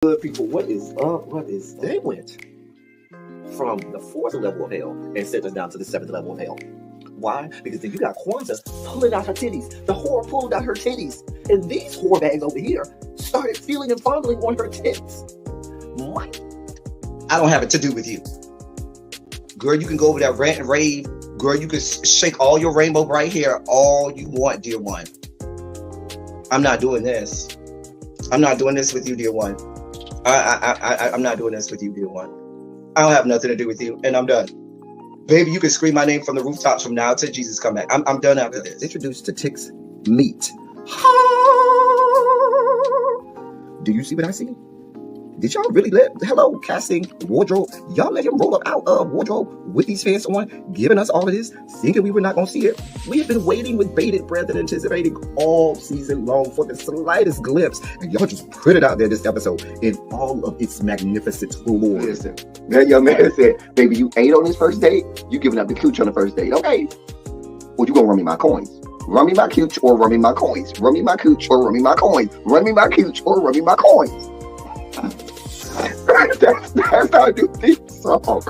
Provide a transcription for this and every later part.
Good people, what is up? What is they went from the fourth level of hell and sent us down to the seventh level of hell. Why? Because then you got Kwanzaa pulling out her titties. The whore pulled out her titties. And these whore bags over here started feeling and fondling on her tits. Mike. I don't have it to do with you. Girl, you can go over there, rant and rave. Girl, you can shake all your rainbow bright hair all you want, dear one. I'm not doing this. I'm not doing this with you, dear one. I'm not doing this with you, dear one. I don't have nothing to do with you, and I'm done. Baby, you can scream my name from the rooftops from now till Jesus come back. I'm done after this. Introduced to Tick's meat. Do you see what I see? Did y'all really let casting wardrobe? Y'all let him roll up out of wardrobe with these fans on, giving us all of this, thinking we were not gonna see it. We have been waiting with bated breath and anticipating all season long for the slightest glimpse, and y'all just put it out there this episode in all of its magnificent glory. Listen, that young man said, "Baby, you ate on this first date. You giving up the cooch on the first date, okay? Or you gonna run me my coins? Run me my cooch or run me my coins? Run me my cooch or run me my coins? Run me my cooch or run me my coins." That's our new theme song.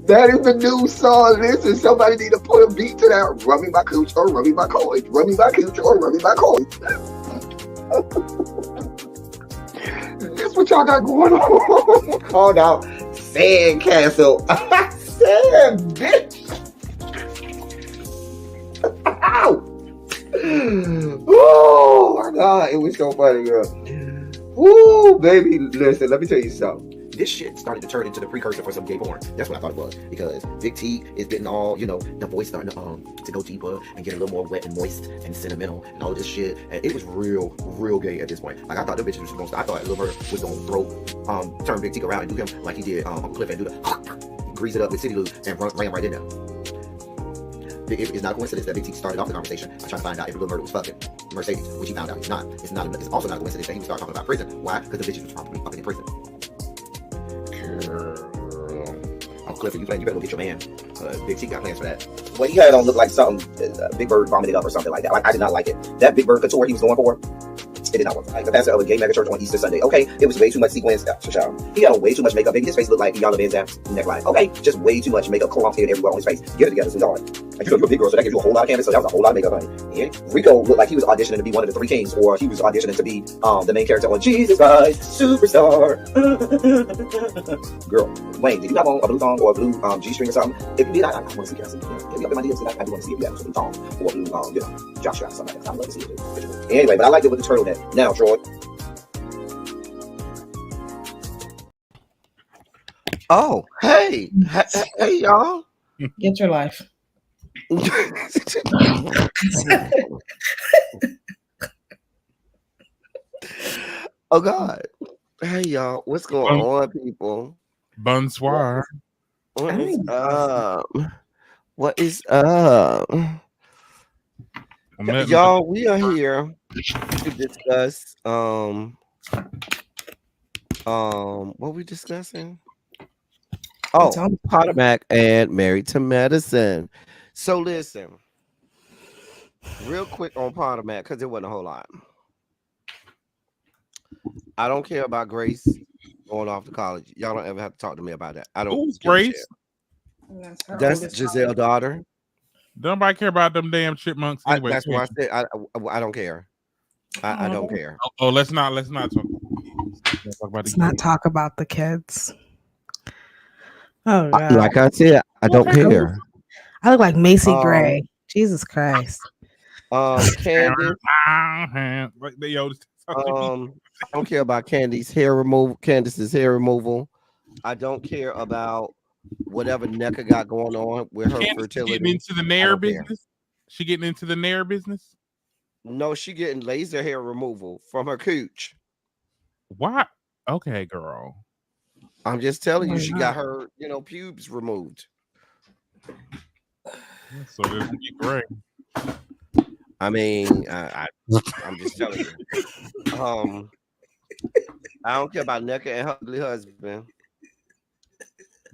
That is the new song. Listen, somebody need to put a beat to that. Run me my cooch or run me my coins. Run me my cooch or run me my coins. That's what y'all got going on. Called out Sandcastle. Sand, bitch. Ow. Oh my God, it was so funny, girl. Woo, baby, listen, let me tell you something. This shit started to turn into the precursor for some gay porn. That's what I thought it was. Because Big T is getting all, the voice starting to go deeper and get a little more wet and moist and sentimental and all this shit. And it was real gay at this point. Like, I thought the bitch was I thought Lil Bird was gonna turn Big T around and do him like he did Uncle Cliff and do the grease it up with City Lou and ran right in there. It's not a coincidence that Big T started off the conversation by trying to find out if Lil Bird was fucking Mercedes, which he found out he's not. It's also not a coincidence that he would start talking about prison. Why? Because the bitch was probably fucking in prison. Uncle Cliff, you better go get your man. Big T got plans for that. What he had on looked like something Big Bird vomited up or something like that. Like, I did not like it. That Big Bird couture he was going for, it did not work. Like the pastor of a gay mega church on Easter Sunday. Okay, it was way too much sequins. He had on way too much makeup. Baby, his face looked like Yala Van Zam's neckline. Okay, just way too much makeup, clumped in everywhere on his face. Get it together, sweetheart. And you're a big girl, so that gives you a whole lot of canvas. So that was a whole lot of makeup, honey. And Rico looked like he was auditioning to be one of the three kings, or he was auditioning to be the main character on Jesus Christ Superstar. Girl, Wayne, did you have on a blue thong or a blue G-string or something? If you did, I want to see it. If you have my DMs, I do want to see if you have a blue thong or a blue Joshua or something like that. I'd love to see it. Anyway, but I liked it with the turtleneck. Now, Troy. Oh, hey, y'all. Get your life. Oh God. Hey y'all, what's going on, people? Bonsoir. What is up? What is up? Y'all, we are here to discuss what we discussing? Oh, Potomac and Married to Medicine. So listen, real quick on Potomac, because it wasn't a whole lot. I don't care about Grace going off to college. Y'all don't ever have to talk to me about that. I don't. Who's Grace? That's Giselle's daughter. Nobody care about them damn chipmunks. Anyway, that's why I said I don't care. I don't care. Oh, let's not talk. Let's not talk about the kids. Oh God. Like I said, I don't care. I look like Macy Gray. Jesus Christ. Candace. I don't care about Candace's hair removal. I don't care about whatever NECA got going on with her fertility. Getting into the nair business? She getting into the nair business? No, she getting laser hair removal from her cooch. What? Okay, girl. I'm just telling you, she got her, pubes removed. So this would be great. I mean, I'm just telling you. I don't care about NECA and her ugly husband.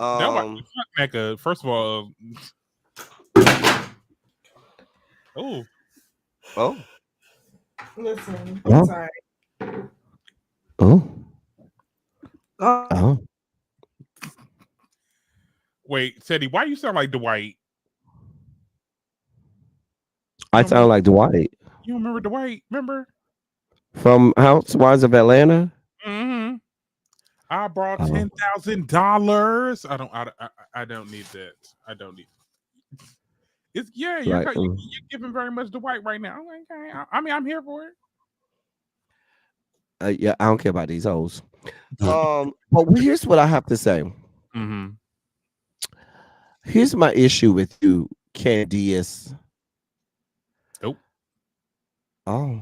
NECA, first of all. Listen, I'm sorry. Oh. Oh, Wait, Teddy, why you sound like Dwight? I sound like Dwight You don't remember Dwight? Remember? from Housewives of Atlanta. Mm-hmm. I brought Oh. $10,000. I don't need that. I don't need. It's you're giving very much Dwight right now. Okay. I mean, I'm here for it. Yeah, I don't care about these hoes. But here's what I have to say. Mm-hmm. Here's my issue with you, Candice. Oh,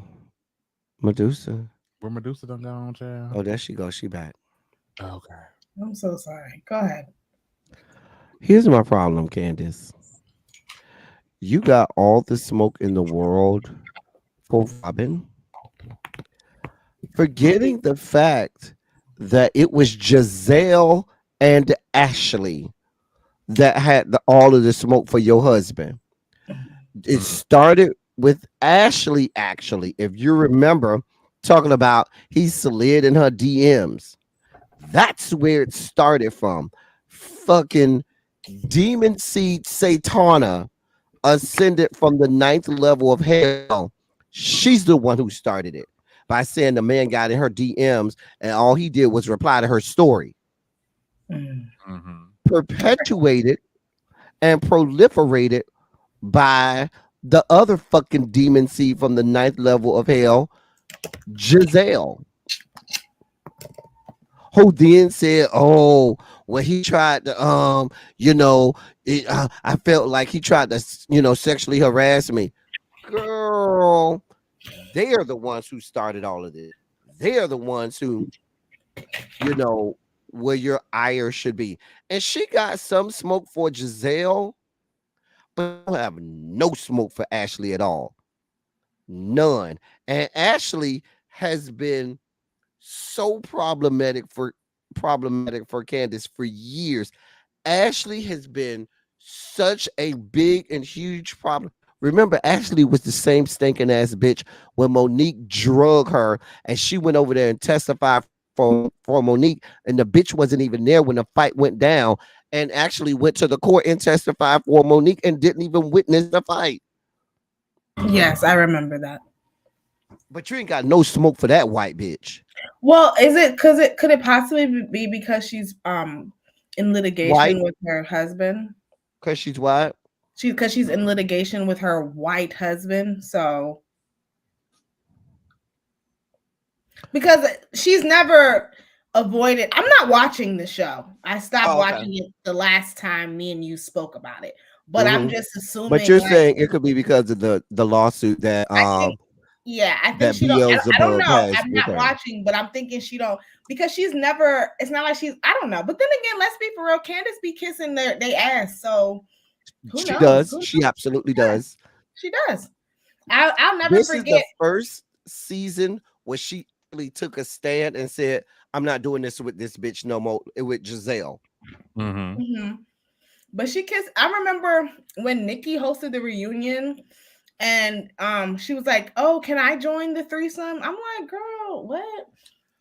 Medusa. Where Medusa done gone, child? Oh, there she goes. She back. Okay. I'm so sorry. Go ahead. Here's my problem, Candice. You got all the smoke in the world for Robin, forgetting the fact that it was Giselle and Ashley that had all of the smoke for your husband. It started with Ashley, actually. If you remember, talking about he slid in her DMs. That's where it started from. Fucking demon seed Satana ascended from the 9th level of hell. She's the one who started it by saying the man got in her DMs and all he did was reply to her story. Perpetuated and proliferated by the other fucking demon seed from the 9th level of hell, Giselle, who then said, "Oh, when he tried to, I felt like he tried to, sexually harass me." Girl, they are the ones who started all of this. They are the ones who, where your ire should be. And she got some smoke for Giselle, but I don't have no smoke for Ashley at all. None. And Ashley has been so problematic for Candace for years. Ashley has been such a big and huge problem. Remember, Ashley was the same stinking ass bitch when Monique drug her and she went over there and testified for Monique, and the bitch wasn't even there when the fight went down, and actually went to the court and testified for Monique and didn't even witness the fight. Yes, I remember that. But you ain't got no smoke for that white bitch. Well, is it could it possibly be because she's in litigation with her husband? Because she's white? Because she's in litigation with her white husband, so because she's never avoided. I'm not watching the show. I stopped watching it the last time me and you spoke about it. But I'm just assuming. But you're saying it could be because of the lawsuit that I think she don't. I don't know. I'm not watching, but I'm thinking she don't, because she's never. It's not like she's. I don't know. But then again, let's be for real. Candace be kissing they ass. So she does. She absolutely does. She does. I'll never forget. This is the first season where she really took a stand and said, "I'm not doing this with this bitch no more." With Giselle. But she kissed. I remember when Nikki hosted the reunion. And she was like, "Oh, can I join the threesome?" I'm like, "Girl, what?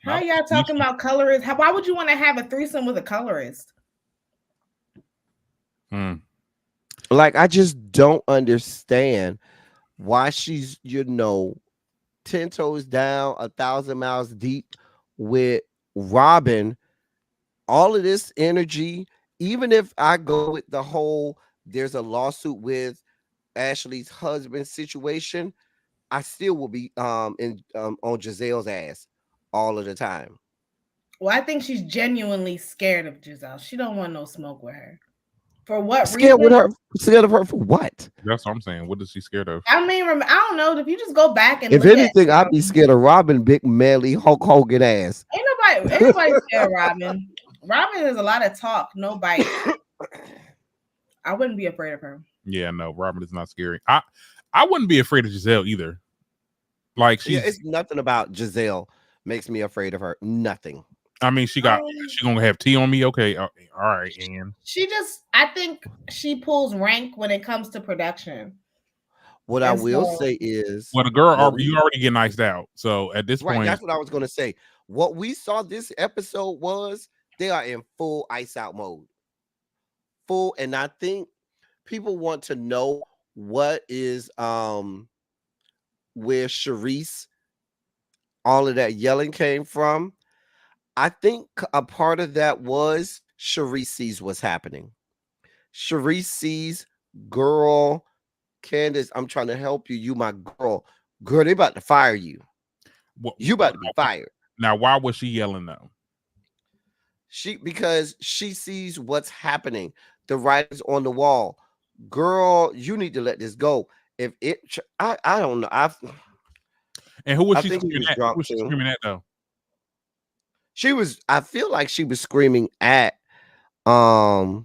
How y'all talking about colorists? Why would you want to have a threesome with a colorist?" Like, I just don't understand why she's 10 toes down, 1,000 miles deep with Robin. All of this energy, even if I go with the whole, there's a lawsuit with Ashley's husband situation, I still will be on Giselle's ass all of the time. Well, I think she's genuinely scared of Giselle. She don't want no smoke with her. For what reason? Scared of her for what? That's what I'm saying. What is she scared of? I mean, I don't know. If you just go back and if anything, I'd be scared of Robin, big manly Hulk Hogan ass. Ain't nobody scared of Robin. Robin has a lot of talk, no bite. I wouldn't be afraid of her. Yeah, no, Robin is not scary. I wouldn't be afraid of Giselle either. Like, it's nothing about Giselle makes me afraid of her. Nothing. I mean, she gonna have tea on me. Okay, all right, Ann. I think she pulls rank when it comes to production. What I will say is, well, the girl, you already get iced out. So at this point, that's what I was gonna say. What we saw this episode was they are in full ice out mode. Full, and I think people want to know what is where Sharice, all of that yelling came from. I think a part of that was Sharice sees what's happening. Sharice sees, girl, Candace, I'm trying to help you. You my girl. Girl, they about to fire you. You about to be fired. Now, why was she yelling though? Because she sees what's happening. The writing's on the wall. Girl, you need to let this go. If it, I don't know. And who was she screaming at? Who was she screaming at though? She was. I feel like she was screaming at not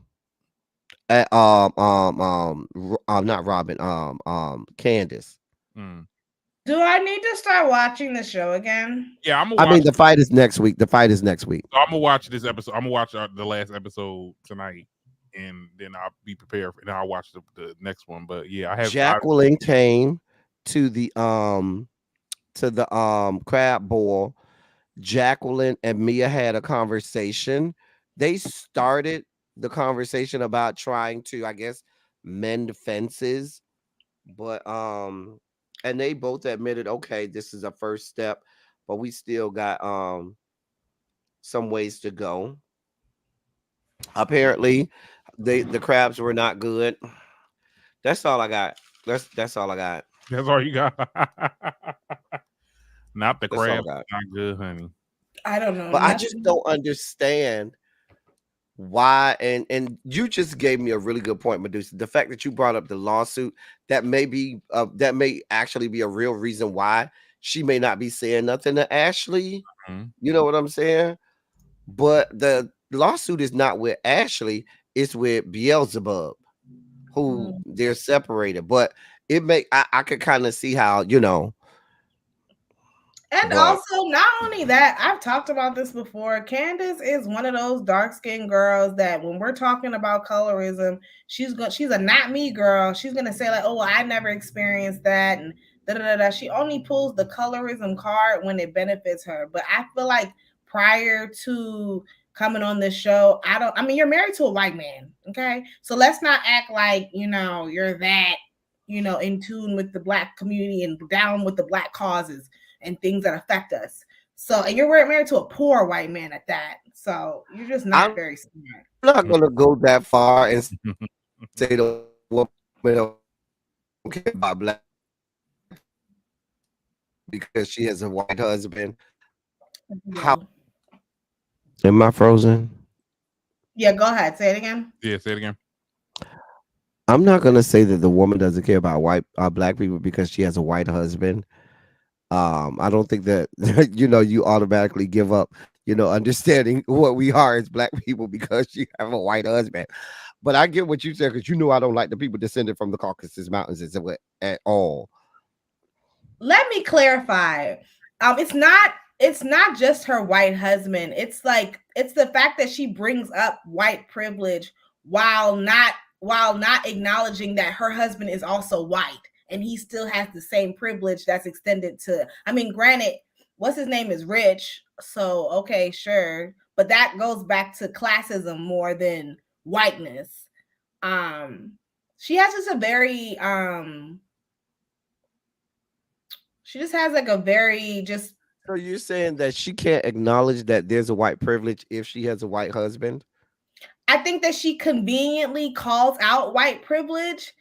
Robin, Candace. Do I need to start watching the show again? Yeah, I mean, the fight is next week. So I'm gonna watch this episode. I'm gonna watch the last episode tonight, and then I'll be prepared. And I'll watch the next one. But yeah, I have. Jacqueline came to the crab boil. Jacqueline and Mia had a conversation. They started the conversation about trying to, I guess, mend fences, but and they both admitted, okay, this is a first step, but we still got some ways to go. Apparently, the crabs were not good. That's all I got. That's all I got. That's all you got. Not the crab. Not good, honey. I don't know. But I just don't understand why. And you just gave me a really good point, Medusa. The fact that you brought up the lawsuit, that may actually be a real reason why she may not be saying nothing to Ashley. Mm-hmm. You know what I'm saying? But the lawsuit is not with Ashley, it's with Beelzebub, who they're separated. But I could kind of see how, you know. And also, not only that, I've talked about this before. Candace is one of those dark-skinned girls that when we're talking about colorism, she's a not me girl. She's gonna say like, "Oh, well, I never experienced that," and da da da. She only pulls the colorism card when it benefits her. But I feel like prior to coming on this show, I mean, you're married to a white man, okay? So let's not act like you're that in tune with the Black community and down with the Black causes and things that affect us. So, and you're married to a poor white man at that. So you're just not very smart. I'm not going to go that far and say the woman don't care about Black because she has a white husband. How? Am I frozen? Yeah, go ahead. Say it again. Yeah, say it again. I'm not going to say that the woman doesn't care about Black people because she has a white husband. I don't think that you automatically give up understanding what we are as Black people because you have a white husband. But I get what you said, because I don't like the people descended from the Caucasus Mountains at all. Let me clarify. It's not just her white husband. It's the fact that she brings up white privilege while not acknowledging that her husband is also white. And he still has the same privilege that's extended to, I mean, granted, what's his name is rich. So, okay, sure. But that goes back to classism more than whiteness. She has just a very, she just has like a very just. So you're saying that she can't acknowledge that there's a white privilege if she has a white husband? I think that she conveniently calls out white privilege.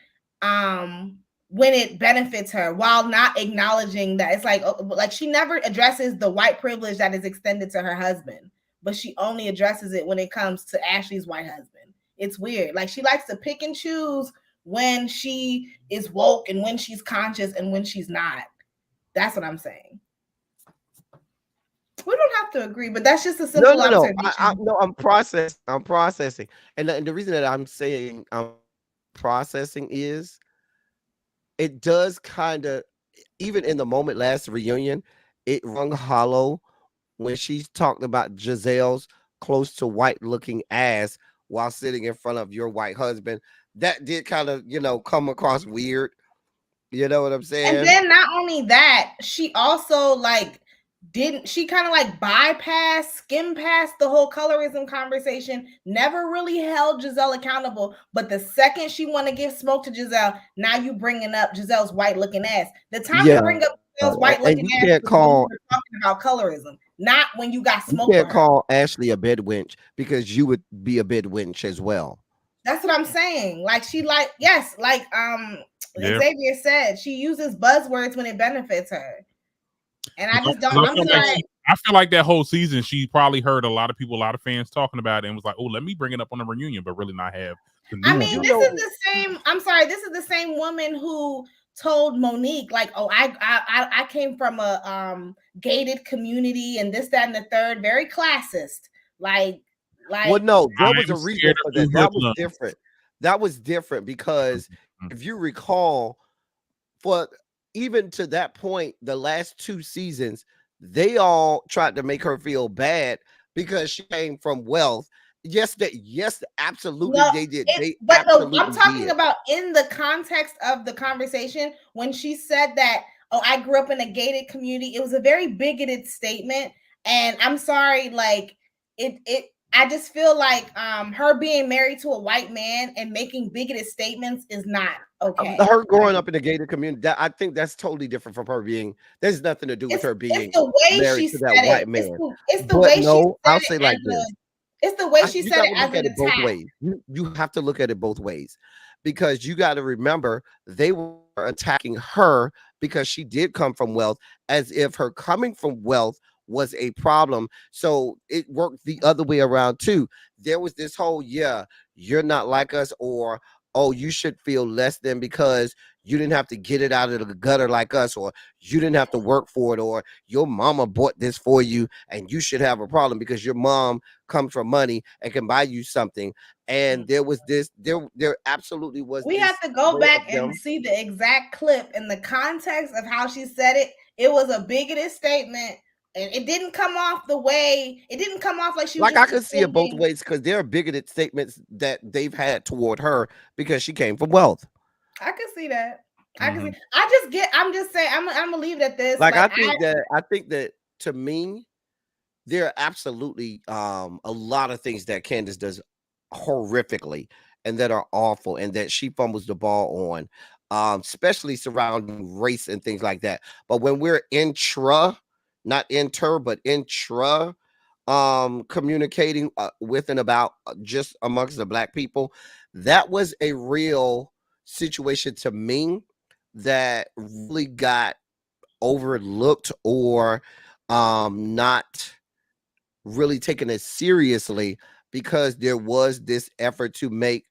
When it benefits her, while not acknowledging that it's like she never addresses the white privilege that is extended to her husband, but she only addresses it when it comes to Ashley's white husband. It's weird. Like, she likes to pick and choose when she is woke and when she's conscious and when she's not. That's what I'm saying. We don't have to agree, but that's just a simple observation. I'm processing. And the reason that I'm saying I'm processing is it does kind of, even in the moment last reunion, it rung hollow when she talked about Giselle's close to white looking ass while sitting in front of your white husband. That did kind of, come across weird. You know what I'm saying? And then not only that, she also kind of like bypassed, skim past the whole colorism conversation, never really held Giselle accountable. But the second she want to give smoke to Giselle, now you bringing up Giselle's white looking ass. The time to bring up Giselle's white looking ass is when you were talking about colorism, not when you got smoke. You can't call Ashley a bed wench because you would be a bed wench as well. That's what I'm saying. Like Xavier said, she uses buzzwords when it benefits her. And I just don't. I feel like that whole season, she probably heard a lot of fans talking about it and was like, "Oh, let me bring it up on the reunion," but really not have. I mean, this is the same. I'm sorry, this is the same woman who told Monique, like, "Oh, I came from a gated community and this, that, and the third, very classist." Like. Well, no, there was a reason for that. That was different. That was different because if you recall, for even to that point, the last 2 seasons, they all tried to make her feel bad because she came from wealth. Yes, absolutely, they did. I'm talking about in the context of the conversation when she said that, "Oh, I grew up in a gated community." It was a very bigoted statement, and I'm sorry, like it. I just feel like her being married to a white man and making bigoted statements is not okay. Her growing up in a gated community, I think that's totally different from her being. There's nothing to do with her being married to that white man. It's the way she said it. I'll say like this. It's the way she said it as an attack. Both ways. You have to look at it both ways because you got to remember they were attacking her because she did come from wealth, as if her coming from wealth was a problem. So it worked the other way around too. There was this whole, you're not like us, or, oh, you should feel less than because you didn't have to get it out of the gutter like us, or you didn't have to work for it, or your mama bought this for you and you should have a problem because your mom comes from money and can buy you something. And there was this, there absolutely was. We have to go back and see the exact clip in the context of how she said it. It was a bigoted statement. And it didn't come off the way. It didn't come off like she was. Like I could see it both ways because there are bigoted statements that they've had toward her because she came from wealth. I can see that. I can see. I'm just saying. I'm gonna leave it at this. Like I think that to me, there are absolutely a lot of things that Candace does horrifically and that are awful and that she fumbles the ball on, especially surrounding race and things like that. But when we're not inter, but intra communicating with and about just amongst the Black people, that was a real situation to me that really got overlooked or not really taken as seriously because there was this effort to make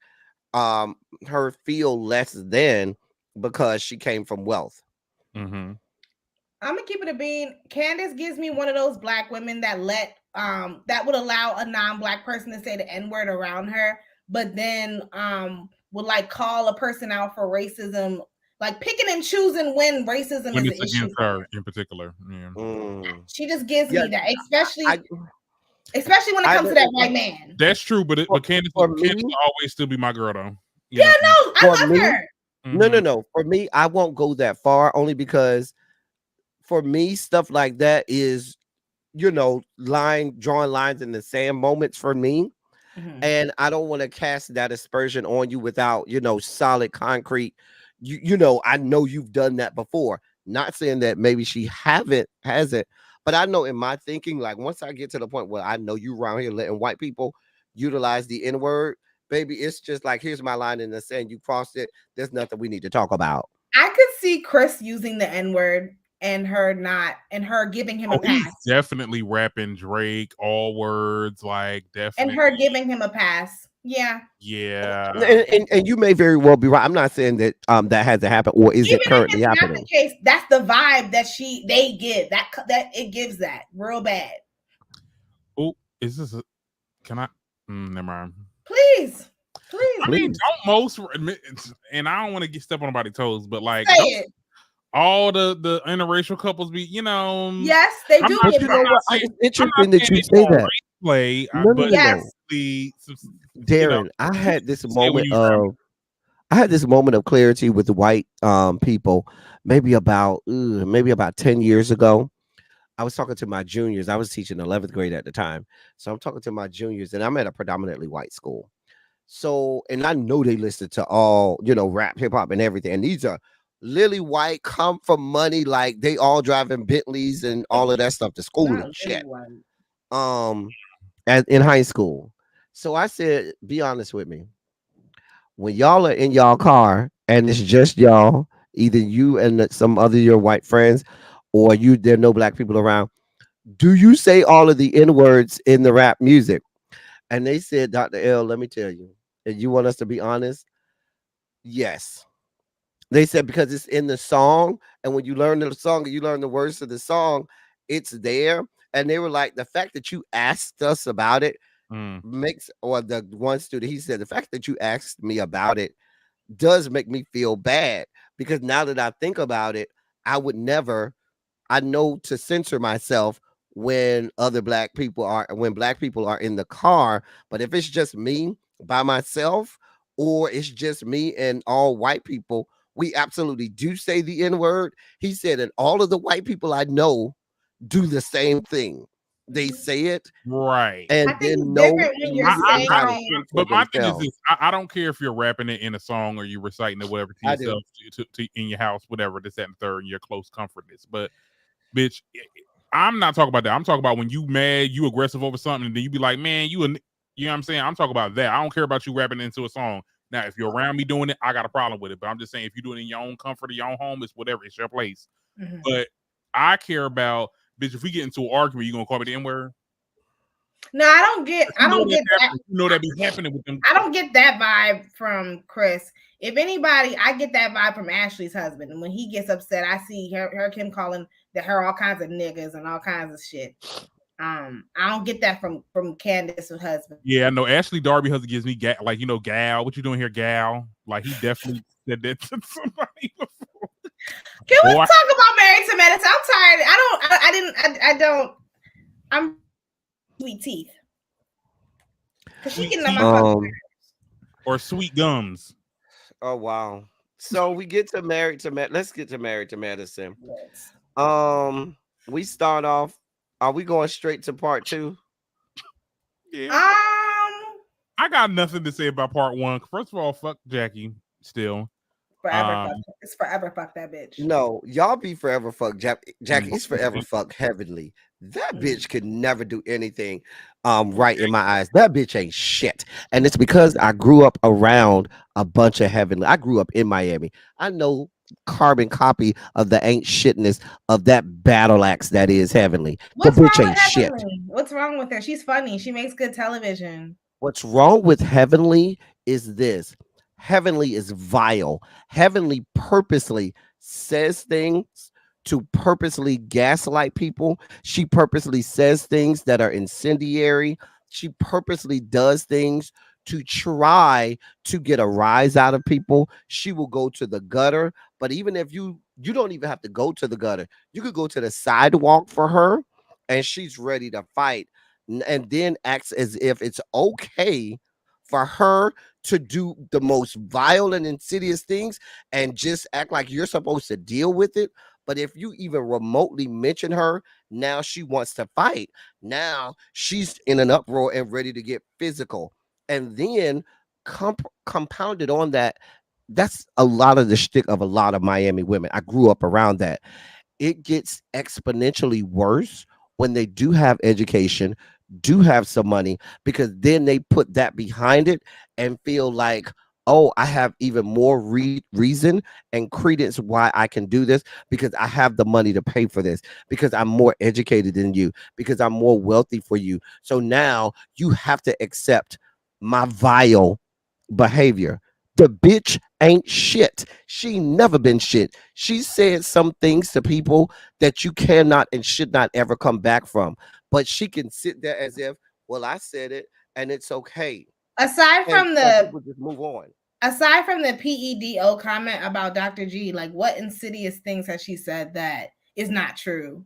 her feel less than because she came from wealth. I'm gonna keep it a bean. Candace gives me one of those Black women that that would allow a non-Black person to say the N-word around her, but then would like call a person out for racism, like picking and choosing when racism is an issue for her in particular. She just gives me that, especially when it comes to that white man. That's true, but Candace will always still be my girl though. I love her. No. For me, I won't go that far only because for me, stuff like that is, drawing lines in the sand moments for me. And I don't want to cast that aspersion on you without, solid concrete. I know you've done that before. Not saying that maybe she hasn't, but I know in my thinking, like once I get to the point where I know you around here letting white people utilize the N-word, baby, it's just like, here's my line in the sand. You crossed it. There's nothing we need to talk about. I could see Chris using the N-word and her giving him a pass. He's definitely rapping Drake, all words, like definitely. And her giving him a pass. Yeah. And you may very well be right. I'm not saying that that hasn't happened or is it currently happening. Not the case, that's the vibe that they give. That it gives that real bad. Oh, is this can I never mind. Please. I mean, don't most and I don't want to get step on anybody's toes, but like say it. All the interracial couples be, Yes, they do. It's interesting that you say that. Darren, I had this moment of clarity with the white people maybe about 10 years ago. I was talking to my juniors. I was teaching 11th grade at the time. So I'm talking to my juniors, and I'm at a predominantly white school. So, and I know they listen to all, rap, hip hop, and everything. And these are lily white, come from money, like they all driving Bentleys and all of that stuff to school Not and really shit. one. In high school. So I said, be honest with me. When y'all are in y'all car and it's just y'all, either you and some other your white friends, or there are no black people around, do you say all of the N words in the rap music? And they said, Dr. L, let me tell you, and you want us to be honest? Yes. They said because it's in the song, and when you learn the song and you learn the words of the song, it's there. And they were like, the fact that you asked us about it makes, or the one student, he said, the fact that you asked me about it does make me feel bad, because now that I think about it, I would never, I know to censor myself when when black people are in the car. But if it's just me by myself, or it's just me and all white people, we absolutely do say the N word. He said, and all of the white people I know do the same thing. They say it, Right. I and think it's then know different when you're immediately saying how to it. censor But my thing is themselves. this: I don't care if you're rapping it in a song or you reciting it, whatever, to I do. yourself, in your house, whatever, this, that, and the third, in your close comfortness. But bitch, I'm not talking about that. I'm talking about when you mad, you aggressive over something, and then you be like, man, you know what I'm saying? I'm talking about that. I don't care about you rapping into a song. Now, if you're around me doing it, I got a problem with it. But I'm just saying, if you do it in your own comfort, of your own home, it's whatever. It's your place. Mhm. But I care about, bitch, if we get into an argument, you gonna call me the N word? No, I don't get that. You know that be happening with them. I don't get that vibe from Chris. If anybody, I get that vibe from Ashley's husband. And when he gets upset, I see him calling her all kinds of niggas and all kinds of shit. I don't get that from Candace's husband. Yeah, I know. Ashley Darby husband gives me gal. What you doing here, gal? Like, he definitely said that to somebody before. Can we talk about Married to Medicine? I'm tired. I'm sweet teeth. Cause she getting on my fucking or sweet gums. Oh wow. So we get to let's get to Married to Medicine. Yes. We start off. Are we going straight to part 2? Yeah. I got nothing to say about part 1. First of all, fuck Jackie still. It's forever fuck that bitch. No, y'all be forever fuck Jackie's forever fuck Heavenly. That bitch could never do anything right in my eyes. That bitch ain't shit. And it's because I grew up around a bunch of Heavenly. I grew up in Miami. I know carbon copy of the ain't shitness of that battle axe that is Heavenly. What's the bitch wrong ain't with shit. Heavenly? What's wrong with her? She's funny. She makes good television. What's wrong with Heavenly is this. Heavenly is vile. Heavenly purposely says things to purposely gaslight people. She purposely says things that are incendiary. She purposely does things to try to get a rise out of people. She will go to the gutter. But even if you don't even have to go to the gutter, you could go to the sidewalk for her, and she's ready to fight, and then acts as if it's okay for her to do the most vile and insidious things and just act like you're supposed to deal with it. But if you even remotely mention her, now she wants to fight. Now she's in an uproar and ready to get physical. And then compounded on that, that's a lot of the shtick of a lot of Miami women. I grew up around that. It gets exponentially worse when they do have education, do have some money, because then they put that behind it and feel like, oh, I have even more reason and credence why I can do this, because I have the money to pay for this, because I'm more educated than you, because I'm more wealthy for you. So now you have to accept my vile behavior. The bitch ain't shit. She never been shit. She said some things to people that you cannot and should not ever come back from. But she can sit there as if, well, I said it and it's okay. Aside from people just move on. Aside from the PEDO comment about Dr. G, like what insidious things has she said that is not true?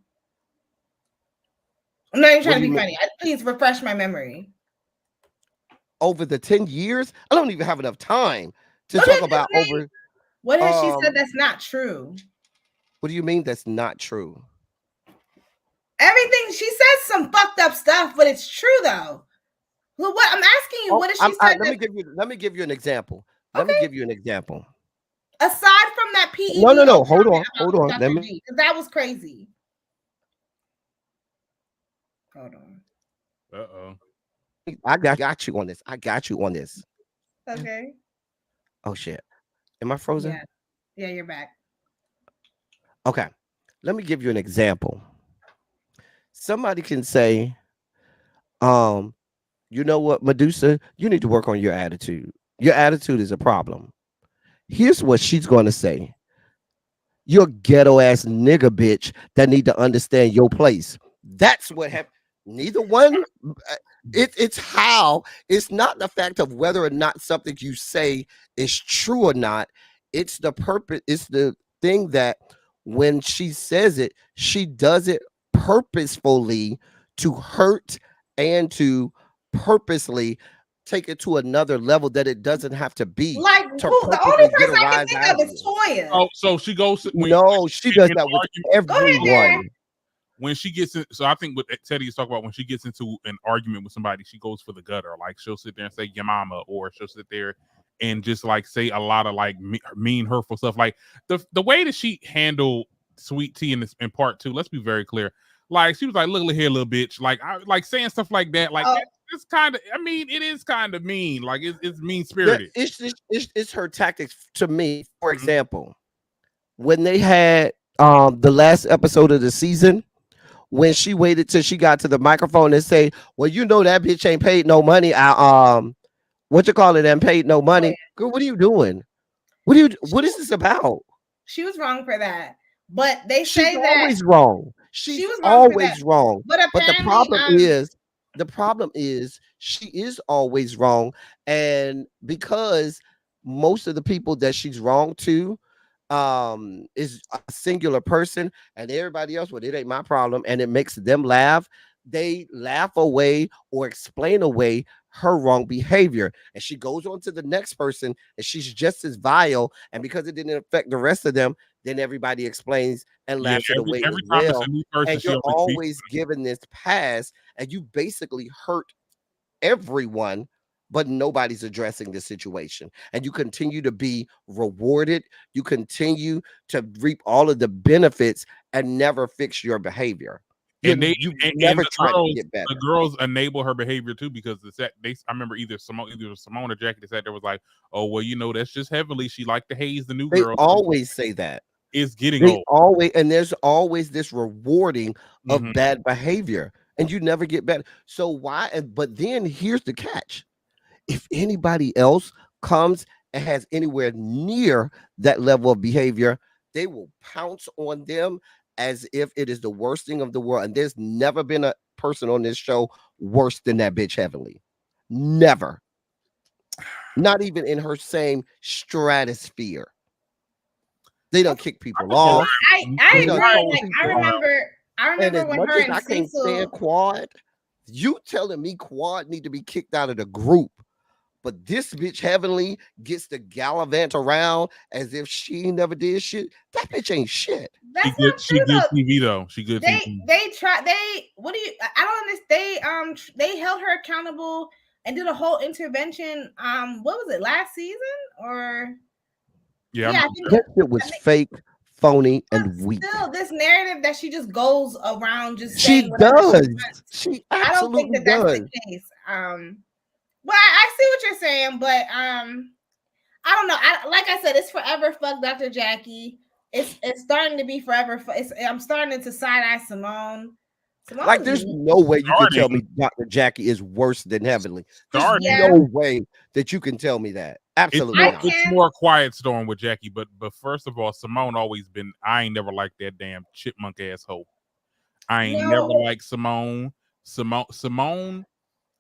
I'm not even trying to be funny. Please refresh my memory. Over the 10 years, I don't even have enough time to talk about over. What has she said that's not true? What do you mean that's not true? Everything she says some fucked up stuff, but it's true though. Well, what I'm asking you, what did she say? Let me give you an example. Let me Okay. give you an example. Aside from that PED, No. Hold on. Dr. G, because that was crazy. Hold on. I got you on this. Okay. Oh shit. Am I frozen? Yeah, you're back. Okay. Let me give you an example. Somebody can say, you know what, Medusa, you need to work on your attitude. Your attitude is a problem. Here's what she's going to say. You're a ghetto ass nigga bitch that need to understand your place. That's what happened. Neither one. It's how. It's not the fact of whether or not something you say is true or not. It's the purpose. It's the thing that when she says it, she does it purposefully to hurt and to purposely take it to another level that it doesn't have to be. Like to the only person I can think of is Toya. Oh, so she goes. No, she does that with everyone. When she gets in, so I think what Teddy is talking about, when she gets into an argument with somebody, she goes for the gutter. Like she'll sit there and say your mama, or she'll sit there and just like say a lot of like mean, hurtful stuff. Like the way that she handled Sweet Tea in part 2. Let's be very clear. Like she was like, look here, little bitch. Like I like saying stuff like that. Like it's kind of. I mean, it is kind of mean. Like it's mean spirited. It's her tactics to me. For example, when they had the last episode of the season, when she waited till she got to the microphone and say, well, you know that bitch ain't paid no money. What you call it? Ain't paid no money. Girl, what are you doing? What is this about? She was wrong for that. But they say she's that always wrong. She was always wrong. But the problem is she is always wrong. And because most of the people that she's wrong to is a singular person, and everybody else, well, it ain't my problem, and it makes them laugh. They laugh away or explain away her wrong behavior, and she goes on to the next person, and she's just as vile. And because it didn't affect the rest of them, then everybody explains and laughs it away as well. And you're always given this pass, and you basically hurt everyone, but nobody's addressing the situation. And you continue to be rewarded. You continue to reap all of the benefits and never fix your behavior. The girls enable her behavior too, because I remember either Simone or Jackie that said there was like, oh well, you know, that's just Heavenly. She liked to haze the new girl. They always say that. It's getting old. There's always this rewarding of bad behavior, and you never get better. So why? But then here's the catch: if anybody else comes and has anywhere near that level of behavior, they will pounce on them as if it is the worst thing of the world. And there's never been a person on this show worse than that bitch Heavenly. Never. Not even in her same stratosphere. They don't kick people off. I agree. Like, I remember when her and I can't stand Quad. You telling me Quad need to be kicked out of the group, but this bitch Heavenly gets to gallivant around as if she never did shit. That bitch ain't shit. That's not true though. TV though. She good. They try. What do you? I don't understand. They held her accountable and did a whole intervention. What was it, last season or? Yeah, I think that was fake, phony, and weak. Still, this narrative that she just goes around just she does. She absolutely I don't think that does. That's the case. Well, I see what you're saying, but I don't know. Like I said, it's forever fuck Dr. Jackie. It's starting to be forever. I'm starting to side eye Simone. Like, there's no way you can tell me Dr. Jackie is worse than Heavenly. There's no way that you can tell me that. Absolutely it's more Quiet Storm with Jackie, but first of all, Simone always been. I ain't never liked that damn chipmunk asshole. I ain't never liked Simone. Simone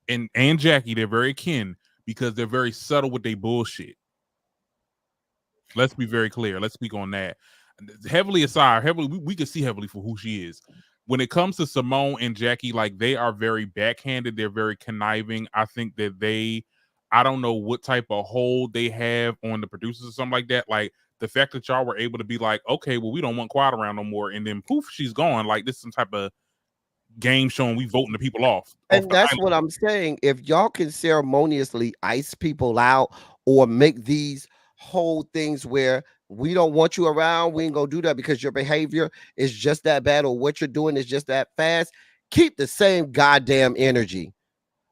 and Jackie, they're very kin because they're very subtle with their bullshit. Let's be very clear. Let's speak on that. Heavily aside, we can see Heavily for who she is. When it comes to Simone and Jackie, like, they are very backhanded. They're very conniving. I think that I don't know what type of hold they have on the producers or something like that. Like, the fact that y'all were able to be like, okay, well, we don't want Quad around no more. And then poof, she's gone. Like, this is some type of game show and we voting the people off And the that's island. what I'm saying. If y'all can ceremoniously ice people out or make these whole things where we don't want you around, we ain't gonna do that because your behavior is just that bad or what you're doing is just that fast. Keep the same goddamn energy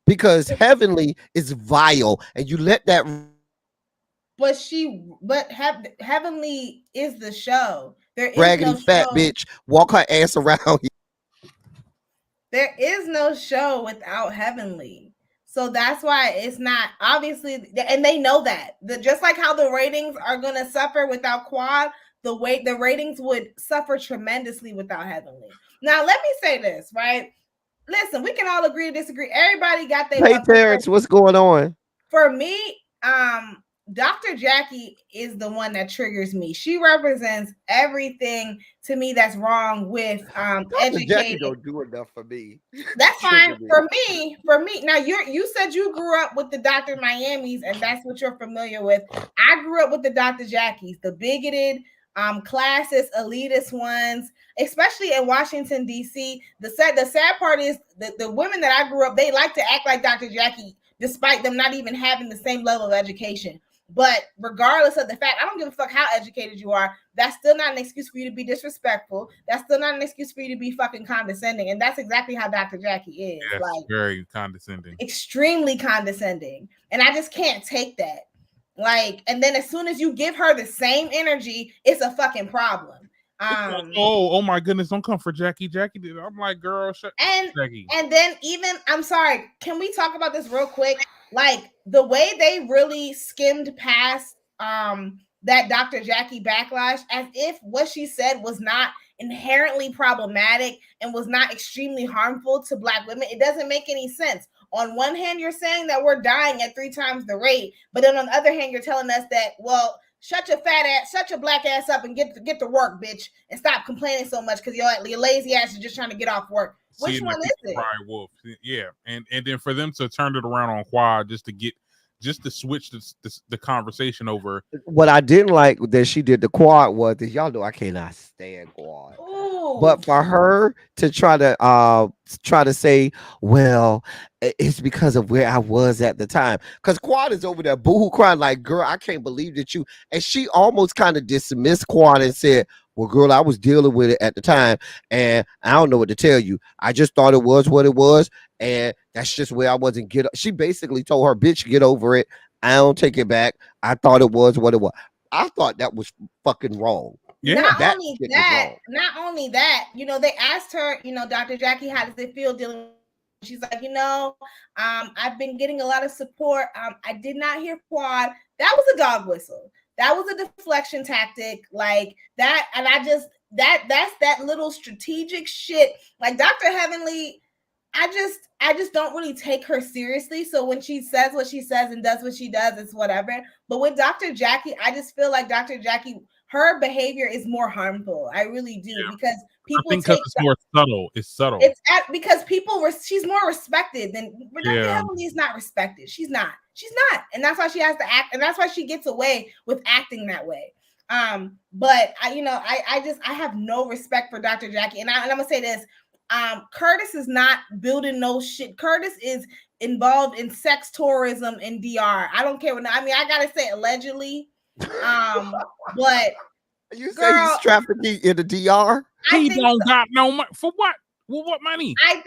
because heavenly is vile, and you let that. But Heavenly is the show. There is Raggedy no fat show. bitch walk her ass around. There is no show without Heavenly. So that's why it's not obviously, and they know that. Just like how the ratings are gonna suffer without Quad, the ratings would suffer tremendously without Heavenly. Now, let me say this, right? Listen, we can all agree to disagree. Everybody got their Hey Terrence, what's going on? For me, Dr. Jackie is the one that triggers me. She represents everything to me that's wrong with educated. Jackie don't do enough for me. That's fine for me. Now you said you grew up with the Dr. Miamis, and that's what you're familiar with. I grew up with the Dr. Jackies, the bigoted, classist, elitist ones, especially in Washington, D.C. The sad part is the women that I grew up, they like to act like Dr. Jackie, despite them not even having the same level of education. But regardless of the fact, I don't give a fuck how educated you are. That's still not an excuse for you to be disrespectful. That's still not an excuse for you to be fucking condescending. And that's exactly how Dr. Jackie is. Yes, like very condescending. Extremely condescending. And I just can't take that. Like, and then as soon as you give her the same energy, it's a fucking problem. Oh my goodness, don't come for Jackie. Jackie did. I'm like, girl, shut up, Jackie. And then even, I'm sorry, can we talk about this real quick? Like the way they really skimmed past that Dr. Jackie backlash, as if what she said was not inherently problematic and was not extremely harmful to Black women. It doesn't make any sense. On one hand, you're saying that we're dying at 3 times the rate, but then on the other hand, you're telling us that, well, shut your fat ass, shut your Black ass up and get to work, bitch, and stop complaining so much because your lazy ass is just trying to get off work. Which one is it? Cry wolf. Yeah, and then for them to turn it around on Quad just to switch the conversation over. What I didn't like that she did the Quad was that y'all know I cannot stand Quad. Ooh. But for her to try to say, well, it's because of where I was at the time. Because Quad is over there boohoo crying like, girl, I can't believe that you. And she almost kind of dismissed Quad and said, well, girl, I was dealing with it at the time, and I don't know what to tell you. I just thought it was what it was, and that's just where I wasn't. She basically told her, bitch, get over it. I don't take it back. I thought it was what it was. I thought that was fucking wrong. Yeah. Not only that, they asked her, Dr. Jackie, how does it feel dealing with? She's like, I've been getting a lot of support. I did not hear Quad. That was a dog whistle. That was a deflection tactic, like that. And I just that's that little strategic shit. Like Dr. Heavenly, I just don't really take her seriously. So when she says what she says and does what she does, it's whatever. But with Dr. Jackie, I just feel like Dr. Jackie, her behavior is more harmful. I really do, because people think it's more subtle. It's subtle. Because she's more respected than Dr. Heavenly is not respected. She's not, and that's why she has to act, and that's why she gets away with acting that way. But I have no respect for Dr. Jackie, and I'm gonna say this. Curtis is not building no shit. Curtis is involved in sex tourism in DR. I don't care what. I mean, I gotta say allegedly. But you say he's trafficking in the DR? He don't got no money for what? Well, what money? I just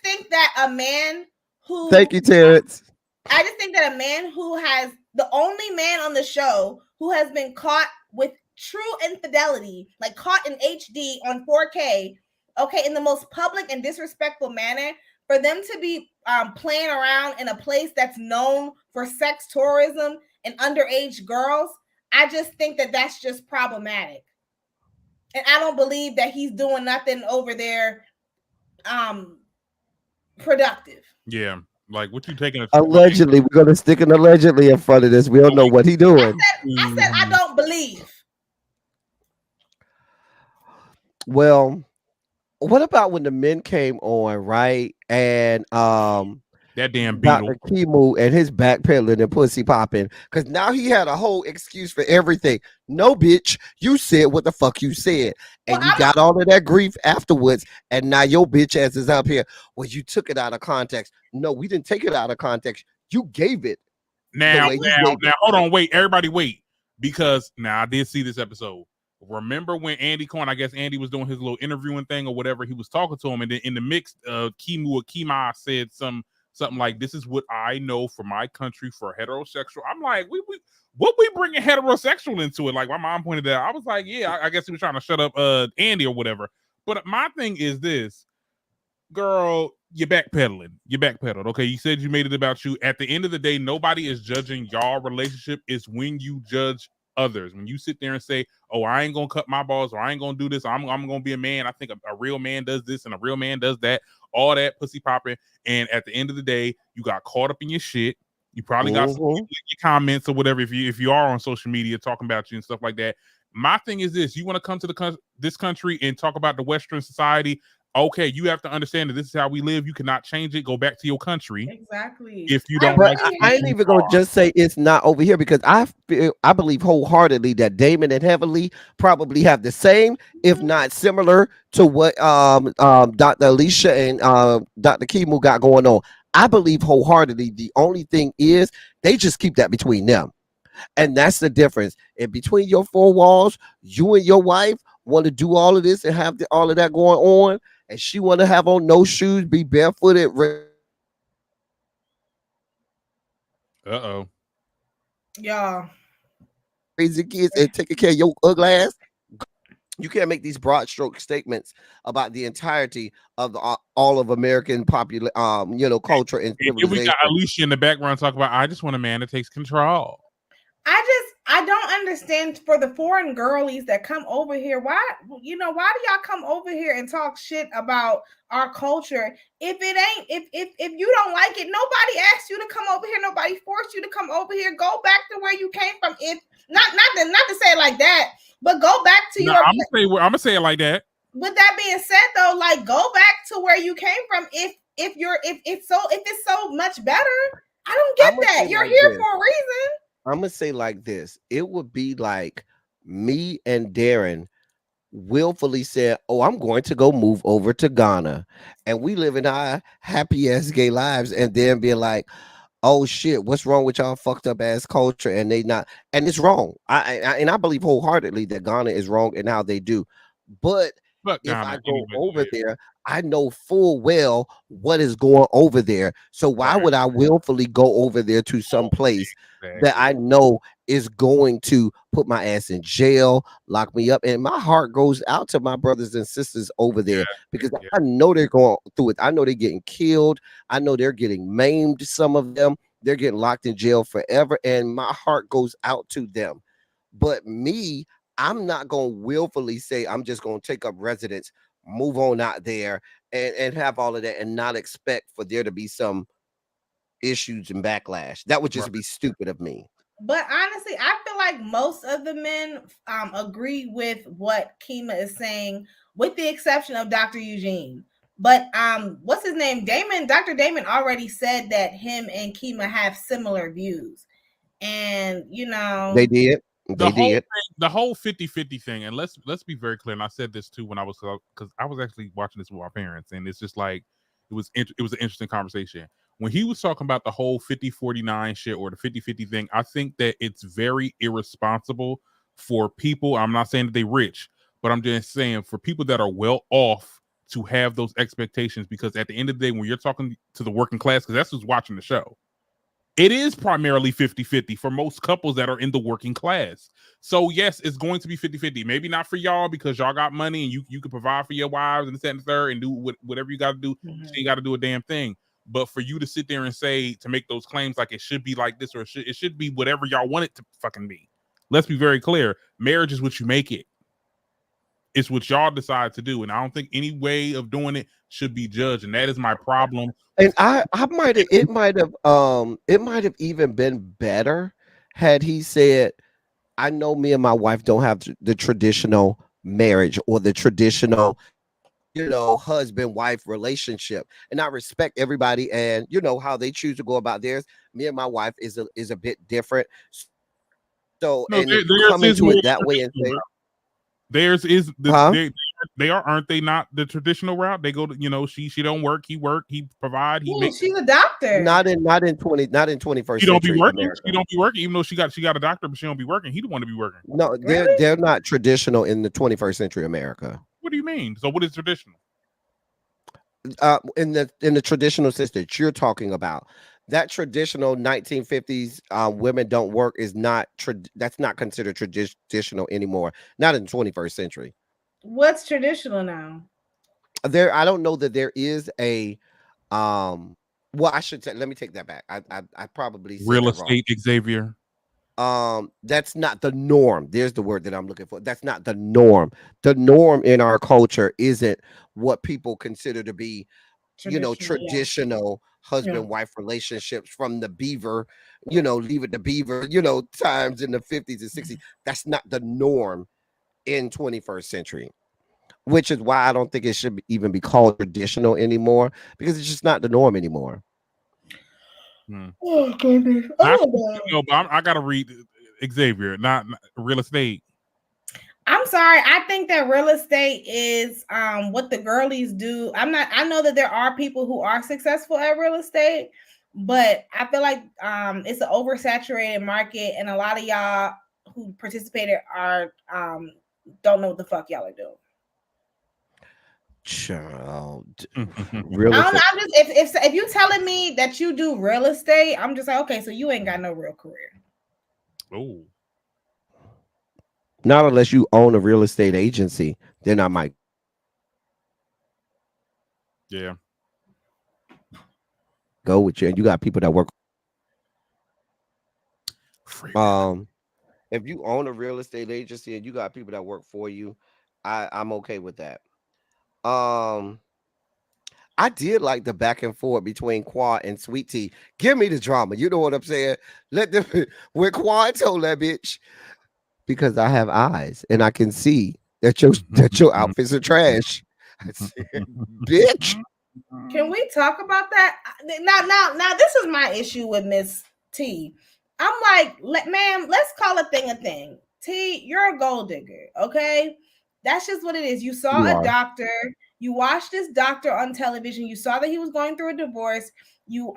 think that a man who. Thank you, Terrence. I just think that a man who has the only man on the show who has been caught with true infidelity, like caught in HD on 4K, okay, in the most public and disrespectful manner, for them to be playing around in a place that's known for sex tourism and underage girls, I just think that that's just problematic. And I don't believe that he's doing nothing over there productive. Yeah. Like, what you taking? Allegedly, we're gonna stick an allegedly in front of this. We don't know what he doing. I said I don't believe. Well, what about when the men came on, right? And that That damn beetle. Dr. Kimu and his backpedaling and pussy popping, because now he had a whole excuse for everything. No, bitch, you said what the fuck you said, and Well, you got all of that grief afterwards, and now your bitch ass is up here. Well, you took it out of context. No, we didn't take it out of context. You gave it Now, the way you gave it. hold on, wait, everybody, wait, because now I did see this episode. Remember when Andy Cohen, I guess Andy was doing his little interviewing thing or whatever, he was talking to him, and then in the mix, Kimu or Kima said something like, "This is what I know for my country for heterosexual." I'm like, what we bringing heterosexual into it? Like my mom pointed out, I was like, yeah, I guess he was trying to shut up Andy or whatever. But my thing is this, girl, you're backpedaling. You backpedaled. Okay, you said you made it about you. At the end of the day, nobody is judging y'all relationship. It's when you judge others. When you sit there and say, "Oh, I ain't gonna cut my balls," or "I ain't gonna do this," or I'm gonna be a man. I think a real man does this and a real man does that. All that pussy popping. And at the end of the day, you got caught up in your shit. You probably got some people in your comments or whatever. If you are on social media talking about you and stuff like that. My thing is this: you want to come to this country and talk about the Western society. Okay, you have to understand that this is how we live. You cannot change it. Go back to your country. Exactly. If you don't But like I ain't even gonna just say it's not over here, because I believe wholeheartedly that Damon and Heavenly probably have the same, if not similar, to what Dr. Alicia and Dr. Kimu got going on. I believe wholeheartedly. The only thing is they just keep that between them. And that's the difference. And between your four walls, you and your wife want to do all of this and have all of that going on, and she want to have on no shoes, be barefooted. Uh-oh. Yeah. Crazy kids and taking care of your ugly ass. You can't make these broad stroke statements about the entirety of all of American popular, culture and civilization. We got Alicia in the background talking about, "I just want a man that takes control." I don't understand for the foreign girlies that come over here. Why do y'all come over here and talk shit about our culture? If it ain't, if you don't like it, nobody asked you to come over here. Nobody forced you to come over here. Go back to where you came from. If not to say it like that, but go back to your. I'm gonna say it like that. With that being said, though, like go back to where you came from. If it's so much better, I don't get that. You're here for a reason. I'm gonna say like this: it would be like me and Darren willfully said, "Oh, I'm going to go move over to Ghana," and we live in our happy ass gay lives, and then be like, "Oh shit, what's wrong with y'all fucked up ass culture?" And they not, and it's wrong. I believe wholeheartedly that Ghana is wrong in how they do, but if I go over there, I know full well what is going over there. So why would I willfully go over there to some place that I know is going to put my ass in jail, lock me up? And my heart goes out to my brothers and sisters over there, because I know they're going through it. I know they're getting killed. I know they're getting maimed. Some of them, they're getting locked in jail forever. And my heart goes out to them. But me, I'm not going to willfully say I'm just going to take up residence, move on out there, and have all of that and not expect for there to be some issues and backlash. That would just be stupid of me. But honestly, I feel like most of the men agree with what Kima is saying, with the exception of Dr. Eugene. But what's his name? Dr. Damon already said that him and Kima have similar views. And they did. The whole 50-50 thing, and let's be very clear, and I said this too when I was, because I was actually watching this with my parents, and it's just like it was an interesting conversation when he was talking about the whole 50-49 shit or the 50-50 thing. I think that it's very irresponsible for people. I'm not saying that they rich, but I'm just saying for people that are well off to have those expectations, because at the end of the day, when you're talking to the working class, because that's who's watching the show, it is primarily 50-50 for most couples that are in the working class. So yes, it's going to be 50-50. Maybe not for y'all because y'all got money and you can provide for your wives and this, that, and the third, and do whatever you got to do. Mm-hmm. So you got to do a damn thing. But for you to sit there and say, to make those claims like it should be like this, or it should be whatever y'all want it to fucking be. Let's be very clear. Marriage is what you make it. It's what y'all decide to do. And I don't think any way of doing it should be judged. And that is my problem. And it might have even been better had he said, "I know me and my wife don't have the traditional marriage or the traditional husband-wife relationship. And I respect everybody and how they choose to go about theirs. Me and my wife is a bit different. So, No, and if you theirs come is into more it that way and traditional say, route. Theirs is huh? aren't they not the traditional route? They go to she don't work, he work, he provide, he Ooh, make. she's a doctor. Not in 21st She don't be century working. America. She don't be working, even though she got a doctor, but she don't be working. He the one to be working. No, Really? they're not traditional in the 21st century America. What do you mean? So what is traditional? In the traditional sense that you're talking about, that traditional 1950s women don't work is not that's not considered traditional anymore. Not in the 21st century. What's traditional now? I don't know that there is a well, I should say, let me take that back. I probably said Real that wrong. estate, Xavier. That's not the norm. There's the word that I'm looking for. That's not the norm. The norm in our culture isn't what people consider to be traditional Yeah. husband-wife relationships from the beaver, leave it to beaver, times in the 50s and 60s. That's not the norm in 21st century, which is why I don't think it should even be called traditional anymore, because it's just not the norm anymore. Oh goodness. Not, Oh, but I gotta read Xavier, not real estate. I'm sorry. I think that real estate is what the girlies do. I know that there are people who are successful at real estate, but I feel like it's an oversaturated market, and a lot of y'all who participated are don't know what the fuck y'all are doing. Child, Mhm. real I don't know. estate. I'm just if you telling me that you do real estate, I'm just like, okay, so you ain't got no real career. Oh, Not unless you own a real estate agency, then I might yeah. go with you. And you got people that work. Freedom. If you own a real estate agency and you got people that work for you, I'm okay with that. Um, I did like the back and forth between Quad and Sweet Tea. Give me the drama. You know what I'm saying? Let them when Quad told that bitch, because I have eyes and I can see that your outfits are trash. I said, bitch. Can we talk about that? Now, this is my issue with Miss T. I'm like, ma'am, let's call a thing a thing. T, you're a gold digger, okay? That's just what it is. You saw You a are. doctor. You watched this doctor on television. You saw that he was going through a divorce. You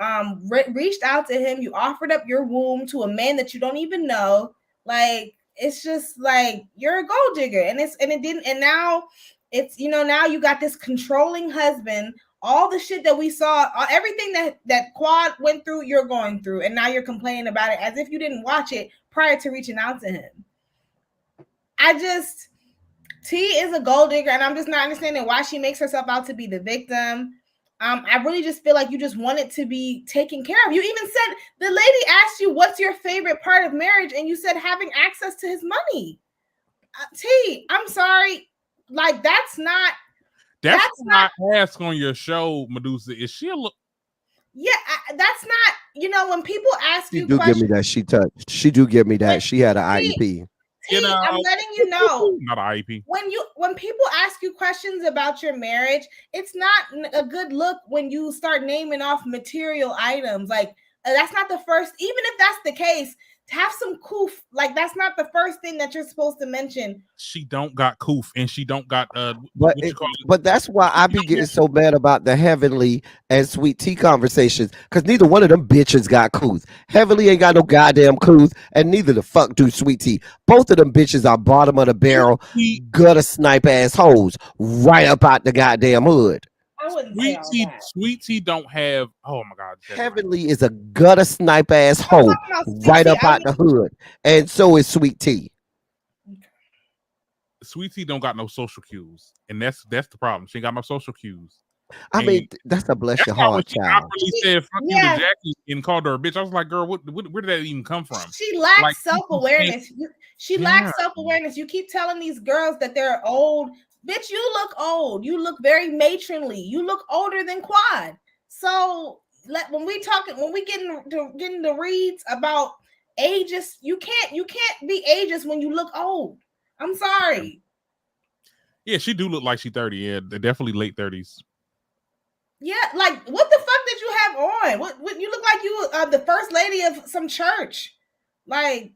reached out to him. You offered up your womb to a man that you don't even know. Like, it's just like you're a gold digger, and it didn't. And now it's now you got this controlling husband. All the shit that we saw, everything that Quad went through, you're going through, and now you're complaining about it as if you didn't watch it prior to reaching out to him. T is a gold digger, and I'm just not understanding why she makes herself out to be the victim. I really just feel like you just want it to be taken care of. You even said the lady asked you, "What's your favorite part of marriage?" and you said having access to his money. T, I'm sorry, like that's not. That's why I ask on your show, Medusa. Is she a look? Yeah, that's not. When people ask She you do give me questions, that. She do give me that. She had an IEP. I'm letting you know. Not an IEP. When people ask you questions about your marriage, it's not a good look when you start naming off material items. Like that's not the first. Even if that's the case, have some coof. Like that's not the first thing that you're supposed to mention. She don't got coof, and she don't got But what you call it. but that's why I be getting so mad about the Heavenly and Sweet Tea conversations, because neither one of them bitches got couth. Heavenly ain't got no goddamn couth, and neither the fuck do Sweet Tea. Both of them bitches are bottom of the barrel, gutter snipe ass hoes right up out the goddamn hood. I wouldn't say all that. Sweet Tea don't have. Oh my God. Heavenly is a gutter snipe ass hoe right up out the hood, and so is Sweet Tea. Sweet Tea don't got no social cues, and that's the problem. She ain't got no social cues. I mean, that's a bless your heart, child. She said "fuck you" to Jackie and called her a bitch. I was like, girl, where did that even come from? She lacks self-awareness. She lacks self-awareness. You keep telling these girls that they're old. Bitch, you look old. You look very matronly. You look older than Quad. So when we getting the reads about ages, you can't be ageist when you look old. I'm sorry. Yeah, she do look like she 30. Yeah, they're definitely late 30s. Yeah, like what the fuck did you have on? What you look like you the first lady of some church. Like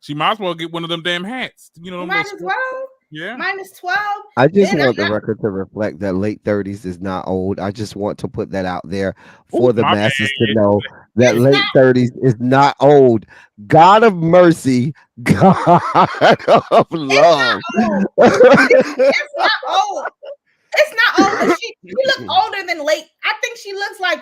She might as well get one of them damn hats. You know you them might little as well. yeah. Minus 12. I just Then want the record to reflect that late 30s is not old. I just want to put that out there for Ooh, the my masses to bad. know that It's late 30s is not old. God of mercy, God of love. old. It's not old. It's not old, but she looks older than late. I think she looks like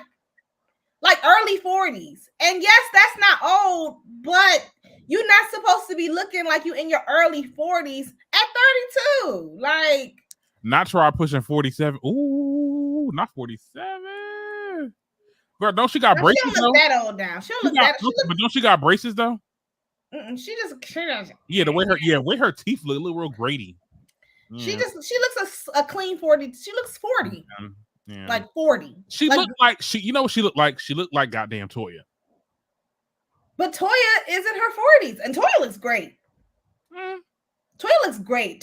early 40s. And yes, that's not old, but you're not supposed to be looking like you in your early 40s at 32. Like, Not try pushing 47. Ooh, not 47. Girl, don't she got she braces don't though? look that old now. She don't look that. But don't she got braces though? She doesn't. Yeah, the way her teeth look real Grady. She looks a clean 40. She looks 40. Yeah. Like 40. She looked like you know what she looked like? She looked like goddamn Toya. But Toya is in her 40s, and Toya looks great. Toya looks great.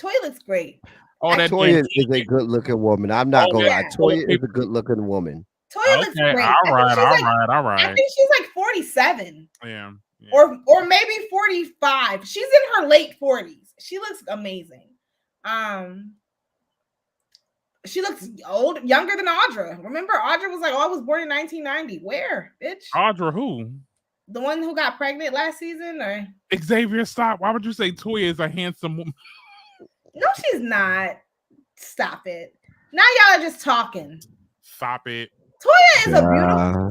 Oh, Toya is a good looking woman. I'm not gonna lie. Toya is a good looking woman. Toya looks great. All right. I think she's like 47. Yeah. Or maybe 45. She's in her late 40s. She looks amazing. She looks younger than Audra. Remember, Audra was like, "Oh, I was born in 1990." Where, bitch? Audra who? The one who got pregnant last season, or Xavier? Stop. Why would you say Toya is a handsome woman? No, she's not. Stop it. Now y'all are just talking. Stop it. Toya is a beautiful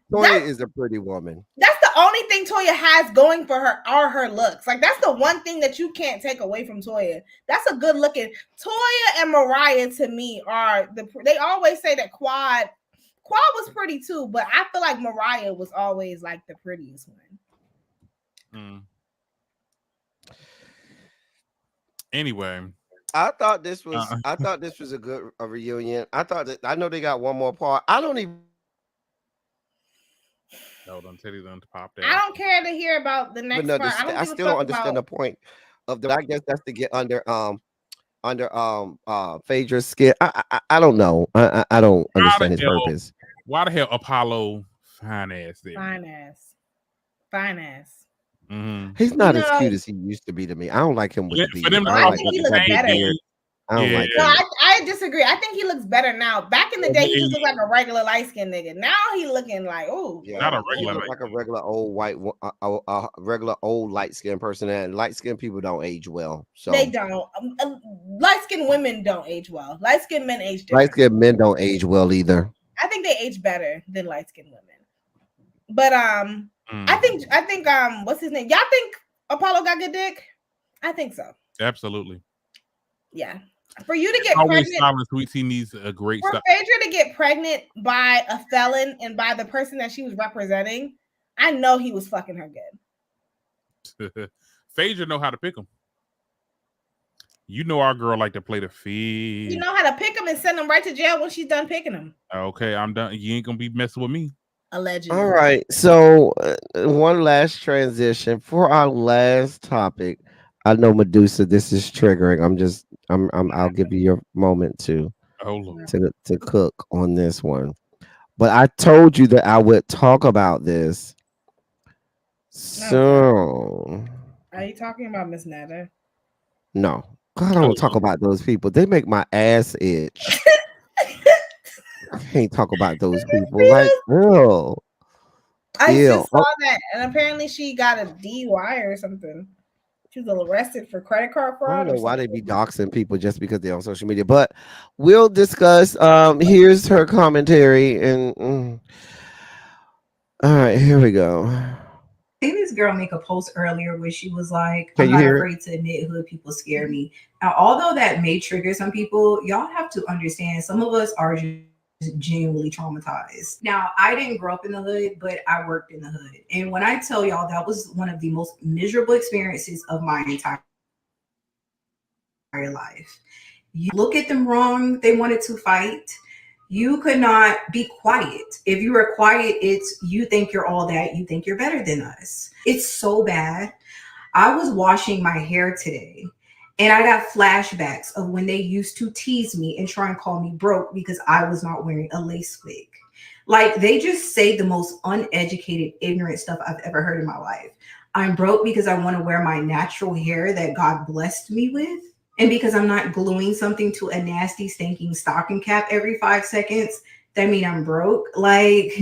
Toya is a pretty woman. That's the only thing Toya has going for her are her looks. Like that's the one thing that you can't take away from Toya. That's a good looking. Toya and Mariah to me are they always say that Quad was pretty too, but I feel like Mariah was always like the prettiest one. Anyway, I thought this was a good reunion. I know they got one more part. I don't even. No, don't tell you them to pop that. I don't care to hear about the next part. I still don't understand the point of the. I guess that's to get under Phaedra's skin. I don't know. I don't understand his purpose. Why the hell Apollo fine ass there? Fine ass. Mm-hmm. He's not as cute as he used to be to me. I don't like him with the beard. I think he looks better. I don't like him. No, I disagree. I think he looks better now. Back in the day, he just looked like a regular light skinned nigga. Now he looking like, oh, not a regular, like a regular old white, regular old light skinned person. And light skinned people don't age well. So they don't. Light skinned women don't age well. Light skinned men age different. Light skinned men don't age well either. I think they age better than light skinned women. But I think what's his name? Y'all think Apollo got good dick? I think so. Absolutely. Yeah. For you to get pregnant, he needs a great. For Phaedra to get pregnant by a felon and by the person that she was representing, I know he was fucking her good. Phaedra know how to pick him. You know our girl like to play the feed. You know how to pick him and send him right to jail when she's done picking him. Okay, I'm done. You ain't gonna be messing with me. Allegedly. All right. So one last transition for our last topic. I know Medusa, this is triggering. I'll give you your moment to cook on this one. But I told you that I would talk about this. So are you talking about Miss Netta? No. God, I don't talk about those people. They make my ass itch. I can't talk about those people. Like, ew. I just saw that, and apparently she got a DUI or something. She was arrested for credit card fraud. I don't know why they be doxing people just because they're on social media, but we'll discuss. Here's her commentary, and all right, here we go. I think this girl make a post earlier where she was like, I'm not afraid to admit hood people scare me. Now, although that may trigger some people, y'all have to understand some of us are just genuinely traumatized. Now, I didn't grow up in the hood, but I worked in the hood. And when I tell y'all, that was one of the most miserable experiences of my entire life. You look at them wrong, they wanted to fight. You could not be quiet. If you were quiet, it's you think you're all that, you think you're better than us. It's so bad. I was washing my hair today And I got flashbacks of when they used to tease me and try and call me broke because I was not wearing a lace wig. Like, they just say the most uneducated, ignorant stuff I've ever heard in my life. I'm broke because I want to wear my natural hair that God blessed me with. And because I'm not gluing something to a nasty, stinking stocking cap every 5 seconds, that mean I'm broke. Like,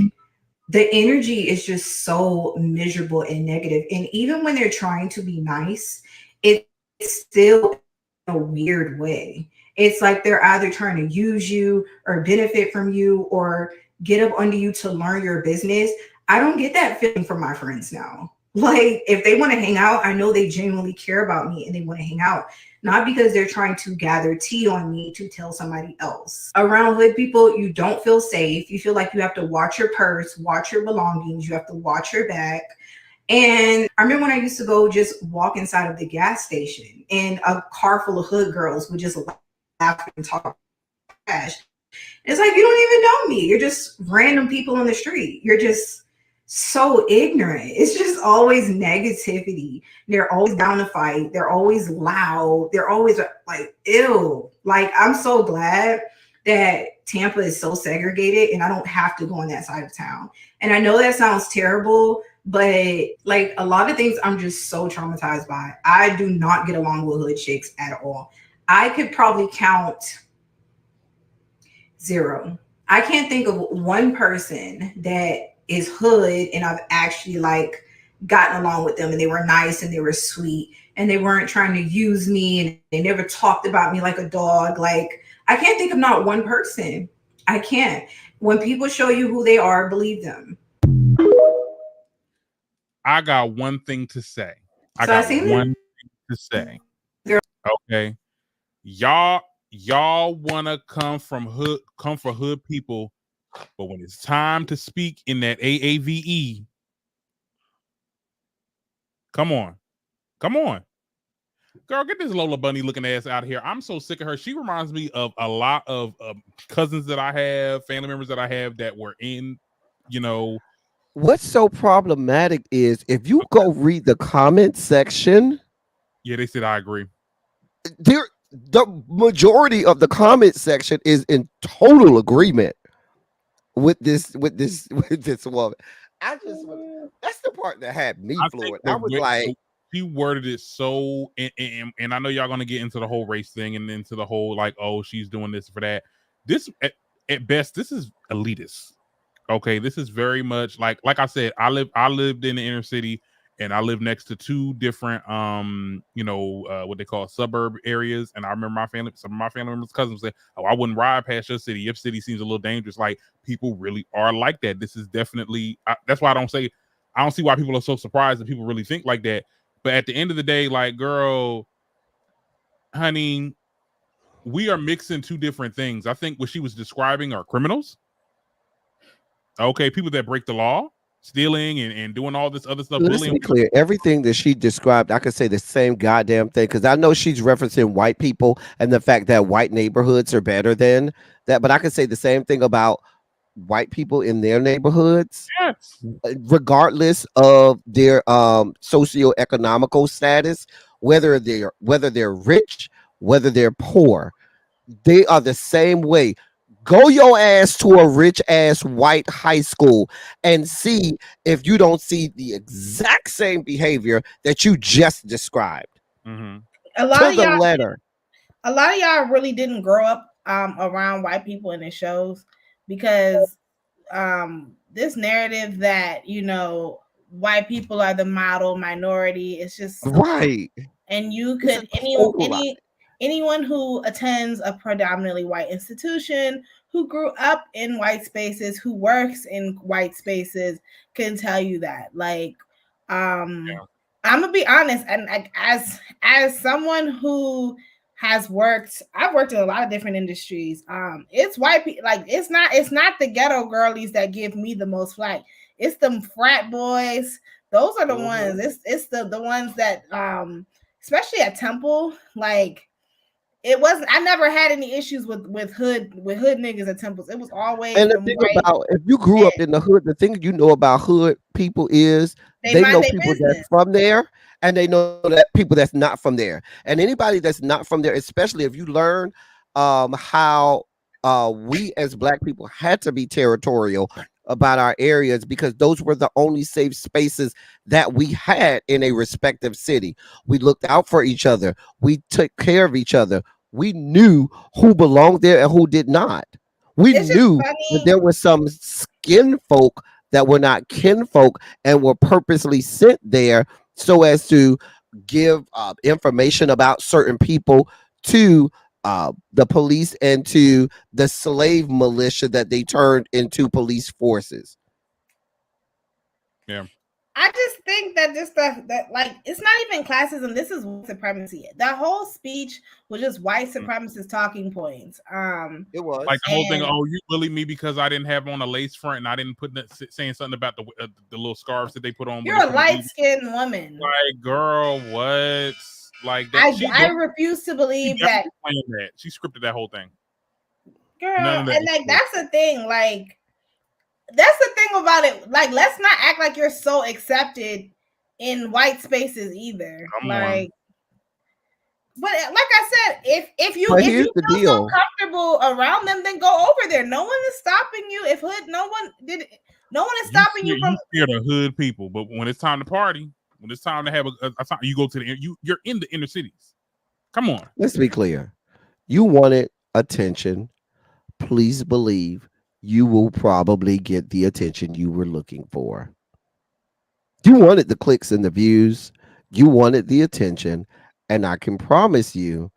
the energy is just so miserable and negative. And even when they're trying to be nice, it's still in a weird way. It's like they're either trying to use you or benefit from you or get up under you to learn your business. I don't get that feeling from my friends now. Like, if they want to hang out, I know they genuinely care about me and they want to hang out, not because they're trying to gather tea on me to tell somebody else. Around hood people, you don't feel safe. You feel like you have to watch your purse, watch your belongings, you have to watch your back. And I remember when I used to go just walk inside of the gas station and a car full of hood girls would just laugh and talk trash. It's like, you don't even know me. You're just random people on the street. You're just so ignorant. It's just always negativity. They're always down to fight. They're always loud. They're always like, ew. Like, I'm so glad that Tampa is so segregated and I don't have to go on that side of town. And I know that sounds terrible, but like a lot of things I'm just so traumatized by. I do not get along with hood chicks at all. I could probably count 0. I can't think of one person that is hood and I've actually like gotten along with them and they were nice and they were sweet and they weren't trying to use me and they never talked about me like a dog. Like, I can't think of not one person. I can't. When people show you who they are, believe them. I got one thing to say. Okay. Y'all wanna come for hood people, but when it's time to speak in that AAVE, come on. Girl, get this Lola Bunny looking ass out of here. I'm so sick of her. She reminds me of a lot of cousins that I have, family members that I have that were in, What's so problematic is if you go read the comment section. Yeah, they said I agree. The majority of the comment section is in total agreement with this woman. That's the part that had me floored. I was like, she worded it so, and I know y'all gonna get into the whole race thing and into the whole like, oh, she's doing this for that. This at best, this is elitist. Okay, this is very much like I said, I lived in the inner city and I live next to 2 different what they call suburb areas. And I remember some of my family members' cousins say, oh, I wouldn't ride past your city. Your city seems a little dangerous. Like, people really are like that. This is definitely that's why I don't see why people are so surprised that people really think like that. But at the end of the day, like, girl, honey, we are mixing 2 different things. I think what she was describing are criminals. Okay, people that break the law, stealing and doing all this other stuff. Let's be clear. Everything that she described, I could say the same goddamn thing because I know she's referencing white people and the fact that white neighborhoods are better than that. But I could say the same thing about white people in their neighborhoods, yes, regardless of their socioeconomical status, whether they're rich, whether they're poor, they are the same way. Go your ass to a rich ass white high school and see if you don't see the exact same behavior that you just described. Mm-hmm. A lot of y'all really didn't grow up around white people in the shows because this narrative that white people are the model minority is just right. And you could anyone who attends a predominantly white institution, who grew up in white spaces, who works in white spaces, can tell you that. Like, I'm gonna be honest, and as someone who has I've worked in a lot of different industries. It's white people. Like, it's not the ghetto girlies that give me the most flack. It's them frat boys. Those are the ones. It's the ones that especially at Temple, like. It wasn't. I never had any issues with hood niggas at Temples. It was always. And the thing about if you grew up in the hood, the thing you know about hood people is they know people that's from there, and they know that people that's not from there, and anybody that's not from there, especially if you learn how we as black people had to be territorial about our areas because those were the only safe spaces that we had in a respective city. We looked out for each other. We took care of each other. We knew who belonged there and who did not. We It's just knew that funny. there were some skin folk that were not kinfolk and were purposely sent there so as to give information about certain people to the police and to the slave militia that they turned into police forces. Yeah. I just think that this stuff that like it's not even classism. This is white supremacy. That whole speech was just white supremacist talking points. It was Like the whole thing. And- Oh, you bullied me because I didn't have on a lace front and I didn't put saying something about the little scarves that they put on. when You're they a come to light eat. skinned woman. Like, girl, what? Like that? I refuse to believe that, planned that. She scripted that whole thing. girl. None of that And was like true. that's the thing. Like that's the thing about it. Like let's not act like you're so accepted in white spaces either. Come on. But like I said, if you But if here's you the feel deal. so comfortable around them, then go over there. No one is stopping you. If hood, no one is stopping you from. You scared of hood people, but when it's time to party, when it's time to have a time, you go to you're in the inner cities. Come on. Let's be clear. You wanted attention. Please believe you will probably get the attention you were looking for. You wanted the clicks and the views. You wanted the attention. And I can promise you,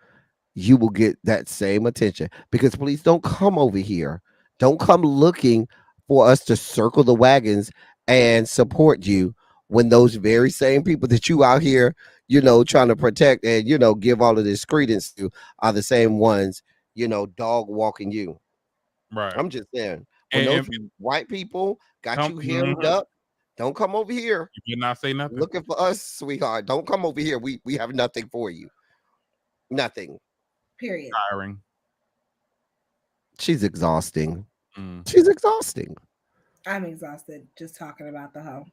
you will get that same attention. Because please don't come over here. Don't come looking for us to circle the wagons and support you when those very same people that you out here, trying to protect and, give all of this credence to are the same ones, dog walking you. Right. I'm just saying, when those white people got you hemmed up, don't come over here. You did not say nothing. Looking for us, sweetheart. Don't come over here. We have nothing for you. Nothing. Period. Tiring. She's exhausting. She's exhausting. I'm exhausted just talking about the hoe.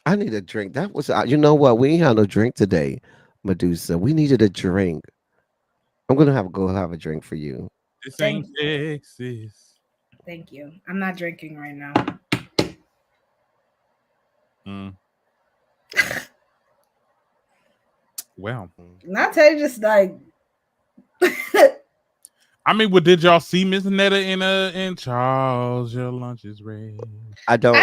I need a drink. That was, you know what? We ain't had no drink today, Medusa. We needed a drink. I'm gonna go have a drink for you. This ain't Texas. Thank you. I'm not drinking right now. Well, not tell you just like. I mean, what did y'all see Miss Netta in Charles? Your lunch is ready. I don't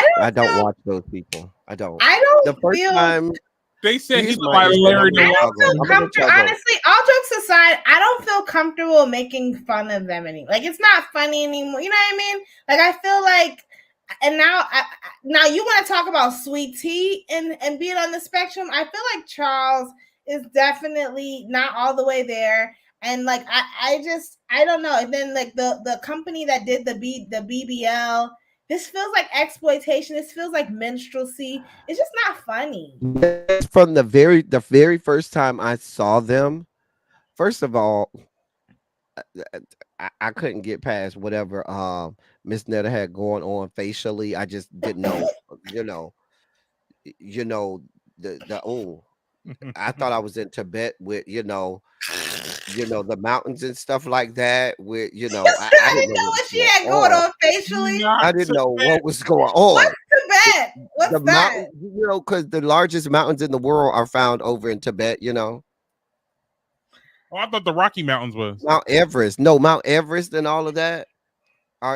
watch those people. I don't. The first time they said he looked like Larry. Honestly, all jokes aside, I don't feel comfortable making fun of them anymore. Like it's not funny anymore. You know what I mean? Like I feel like, and now you want to talk about sweet tea and being on the spectrum. I feel like Charles is definitely not all the way there. And like I don't know. And then like the company that did the BBL, this feels like exploitation. This feels like minstrelsy. It's just not funny. From the very first time I saw them, first of all, I couldn't get past whatever Miss Netta had going on facially. I just didn't know, I thought I was in Tibet with the mountains and stuff like that. With I didn't know what she had going on facially. I didn't know what was going on. What's Tibet? What's the that? Mountain, because the largest mountains in the world are found over in Tibet. Oh, I thought the Rocky Mountains was Mount Everest. No, Mount Everest and all of that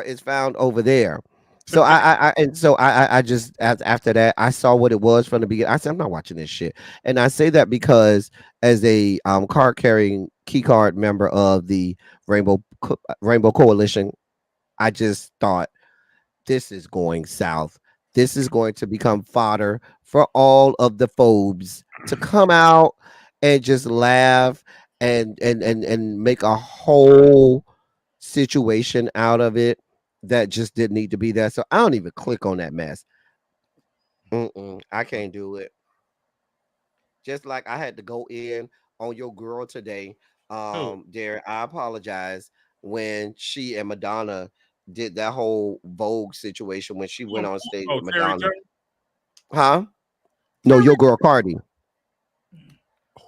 is found over there. So I just after that I saw what it was from the beginning. I said I'm not watching this shit, and I say that because as a card carrying key card member of the Rainbow Coalition, I just thought this is going south. This is going to become fodder for all of the phobes to come out and just laugh and make a whole situation out of it that just didn't need to be there. So I don't even click on that mess. I can't do it. Just like I had to go in on your girl today. Derek, I apologize when she and Madonna did that whole Vogue situation when she went on stage with Madonna. Huh? No, your girl Cardi.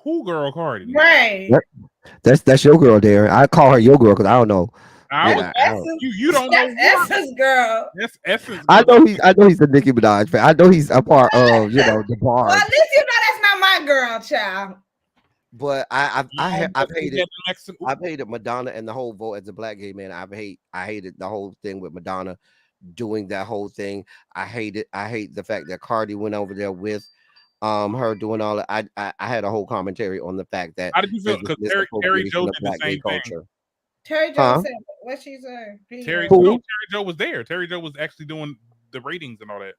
Who girl Cardi? Right. Yep. That's your girl there. I call her your girl because I don't know. I was Essence. you don't know That's what? Essence, girl. That's Essence. I know he's the Nicki Minaj fan. I know he's a part of the Well, bar. at least you know that's not my girl, child. But Next. I've hated Madonna and the whole vote as a black gay man. I hated the whole thing with Madonna doing that whole thing. I hate the fact that Cardi went over there with her doing all that. I had a whole commentary on the fact that How did you feel? there's this Because Terry misappropriation Joe of did the black gay same thing. culture. Terry Joe Huh? said what she said. Terry Who? Joe was there. Terry Joe was actually doing the ratings and all that.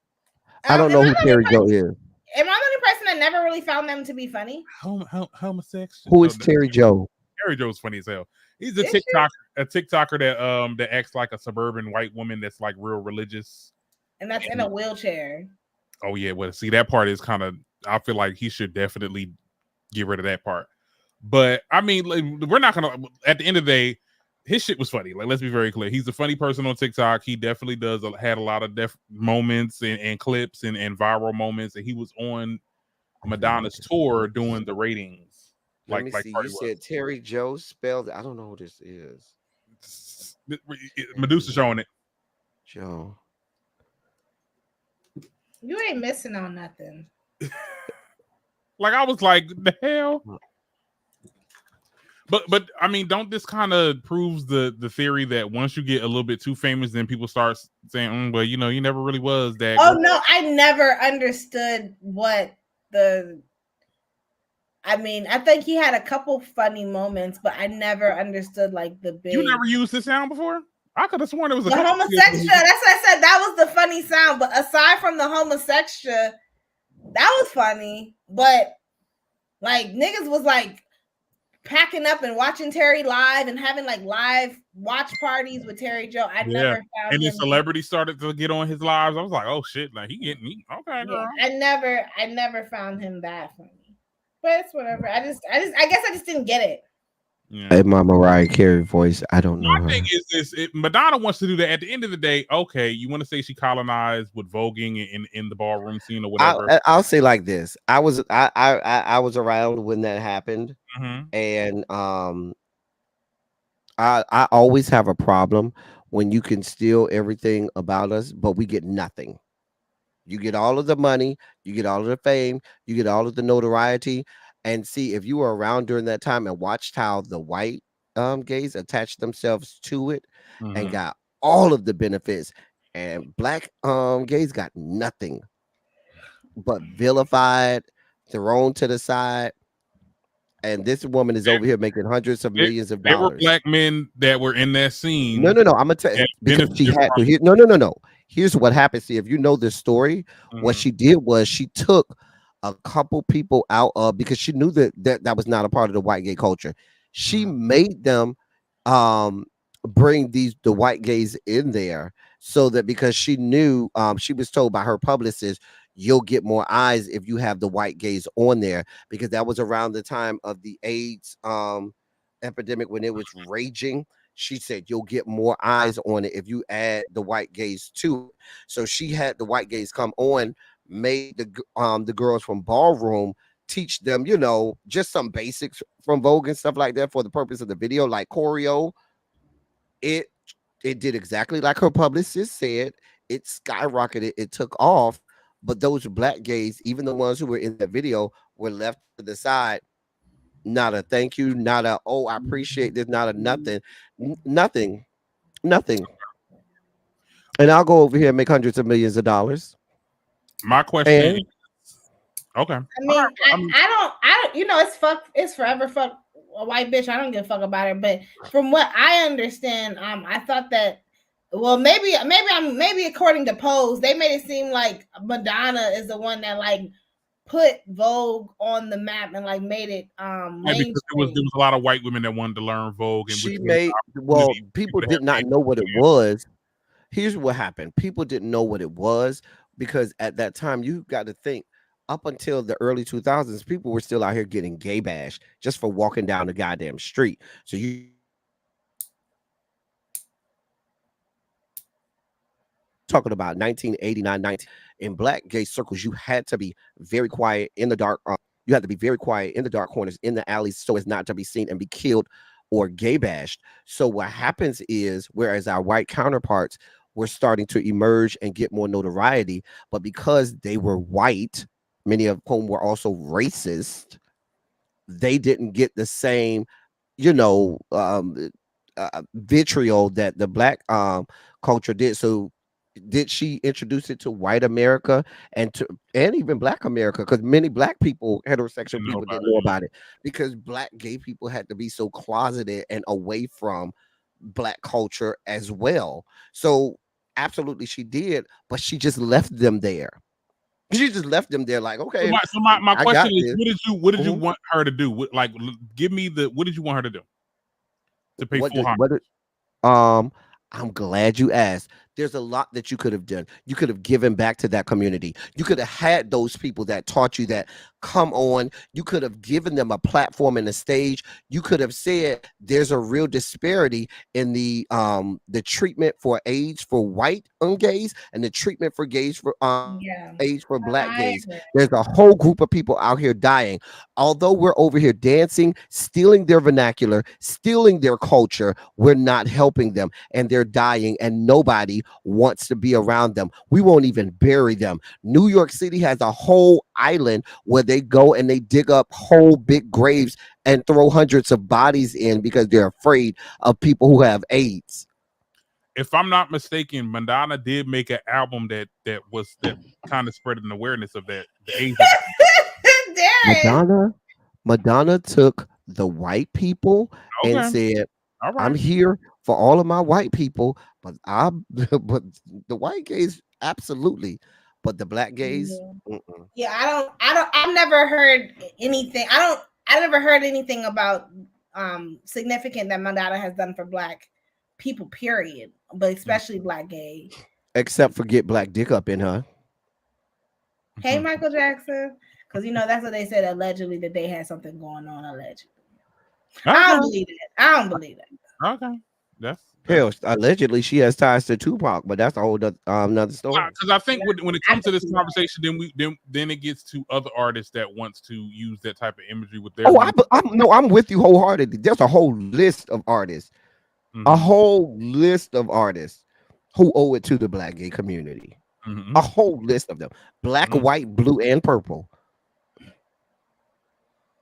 I don't know who Terry Joe is. Am I the only person that never really found them to be funny? Homosexual. Who is Terry Joe? Terry Joe's funny as hell. He's a Is she? TikToker that acts like a suburban white woman that's like real religious. And that's in a wheelchair. Oh yeah, well, see that part is kind of. I feel like he should definitely get rid of that part. But I mean, like, we're not gonna. At the end of the day, his shit was funny. Like, let's be very clear. He's a funny person on TikTok. He definitely had a lot of moments and clips and viral moments. And he was on Madonna's tour doing the ratings. Let me see. You said Terry Joe spelled. I don't know who this is. Medusa showing it. Joe. You ain't missing on nothing. Like I was like, the hell. But I mean, don't this kind of proves the theory that once you get a little bit too famous, then people start saying, well, you know, you never really was that. Oh no, I never understood what the. I mean, I think he had a couple funny moments, but I never understood like the big. You never used this sound before? I could have sworn it was the homosexual. That's what I said. That was the funny sound. But aside from the homosexual, that was funny. But like niggas was like packing up and watching Terry live and having like live watch parties with Terry Joe. I never found and him. the celebrities started to get on his lives. I was like, oh shit, like he getting me. Okay, girl. I never found him that funny. But it's whatever. I guess I just didn't get it. Yeah. My Mariah Carey voice. I don't know. My thing is this: Madonna wants to do that. At the end of the day, okay, you want to say she colonized with voguing in the ballroom scene or whatever. I'll say like this: I was around when that happened, and I always have a problem when you can steal everything about us, but we get nothing. You get all of the money, you get all of the fame, you get all of the notoriety. And see, if you were around during that time and watched how the white gays attached themselves to it and got all of the benefits, and black gays got nothing but vilified, thrown to the side. And this woman is over here making hundreds of millions of dollars. There were black men that were in that scene. No. I'm gonna tell you because she had to. No. Here's what happened. See, if you know this story, what she did was she took a couple people out of because she knew that was not a part of the white gay culture. She made them bring the white gays in there so that because she knew she was told by her publicist, you'll get more eyes if you have the white gays on there, because that was around the time of the AIDS epidemic when it was raging. She said you'll get more eyes on it if you add the white gays to it. So she had the white gays come on, made the girls from ballroom teach them, you know, just some basics from Vogue and stuff like that for the purpose of the video, like choreo. It did exactly like her publicist said. It skyrocketed. It took off. But those black gays, even the ones who were in that video, were left to the side. Not a thank you, not a, oh, I appreciate this, not a nothing. Nothing. And I'll go over here and make hundreds of millions of dollars. My question is, okay. I mean, I don't, you know, it's forever fuck a white bitch. I don't give a fuck about her. But from what I understand, I thought that, well, maybe according to Pose, they made it seem like Madonna is the one that like put Vogue on the map and like made it mainstream. Because there was a lot of white women that wanted to learn Vogue, and she made people did not know what it was. Here's what happened: people didn't know what it was because at that time you got to think. Up until the early 2000s, people were still out here getting gay bashed just for walking down the goddamn street. So you talking about 1989, 19 in black gay circles, you had to be very quiet in the dark. You have to be very quiet in the dark corners, in the alleys, so as not to be seen and be killed or gay bashed. So what happens is, whereas our white counterparts were starting to emerge and get more notoriety, but because they were white, many of whom were also racist, they didn't get the same, you know, vitriol that the black culture did. So did she introduce it to white America and to and even black America? Because many black people, heterosexual Didn't know people, about didn't know about it because black gay people had to be so closeted and away from black culture as well. So absolutely she did, but she just left them there. She just left them there like, So okay, my I question got is, this. what did you Mhm. want her to do? Give me what did you want her to do to pay full homage? What Um, I'm glad you asked. There's a lot that you could have done. You could have given back to that community. You could have had those people that taught you that come on. You could have given them a platform and a stage. You could have said there's a real disparity in the treatment for AIDS for white gays and the treatment for gays for Yeah, AIDS for black I gays. agree. There's a whole group of people out here dying. Although we're over here dancing, stealing their vernacular, stealing their culture, we're not helping them and they're dying and nobody wants to be around them. We won't even bury them. New York City has a whole island where they go and they dig up whole big graves and throw hundreds of bodies in because they're afraid of people who have AIDS. If I'm not mistaken, Madonna did make an album that kind of spread an awareness of the AIDS epidemic. Darren. Madonna took the white people and Okay, said, all I'm right. here for all of my white people, but I but the white gays absolutely, but the black gays, Yeah. mm-mm. Yeah, I've never heard anything. I never heard anything about significant that Madonna has done for black people, period. But especially black gay. Except for get black dick up in her. Hey, Michael Jackson. Because that's what they said allegedly, that they had something going on allegedly. I don't believe it. I don't believe it. Okay, that's Hell, allegedly she has ties to Tupac, but that's a whole another story. because I think when it I comes to can this see that. conversation, then it gets to other artists that wants to use that type of imagery with their Oh, music. I'm with you wholeheartedly. There's a whole list of artists, a whole list of artists who owe it to the black gay community. A whole list of them, black, white, blue, and purple.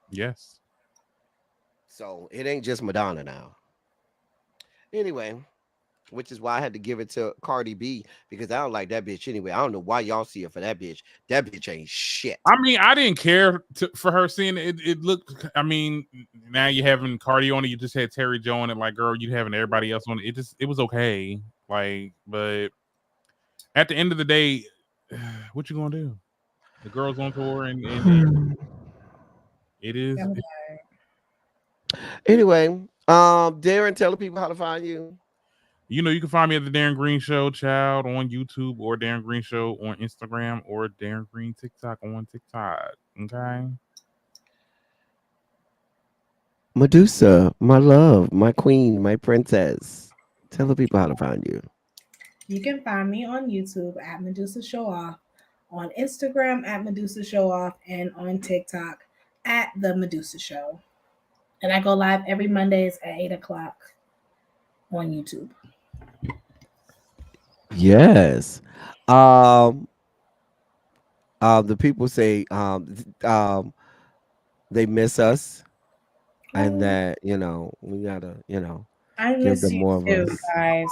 Yes. So it ain't just Madonna now. Anyway, which is why I had to give it to Cardi B because I don't like that bitch anyway. I don't know why y'all see her for that bitch. That bitch ain't shit. I mean, I didn't care for her seeing it. It looked. I mean, now you're having Cardi on it. You just had Terry Joe on it. Like, girl, you having everybody else on it. It was okay. Like, but at the end of the day, what you gonna do? The girl's on tour, and it is. Anyway, Darren, tell the people how to find you. You can find me at the Darren Green Show, child, on YouTube, or Darren Green Show on Instagram, or Darren Green TikTok on TikTok. Okay. Medusa, my love, my queen, my princess. Tell the people how to find you. You can find me on YouTube at Medusa Show Off, on Instagram at Medusa Show Off, and on TikTok at The Medusa Show. And I go live every Mondays at 8 o'clock on YouTube. Yes. The people say they miss us and that we gotta I give miss them you more of too, us. guys.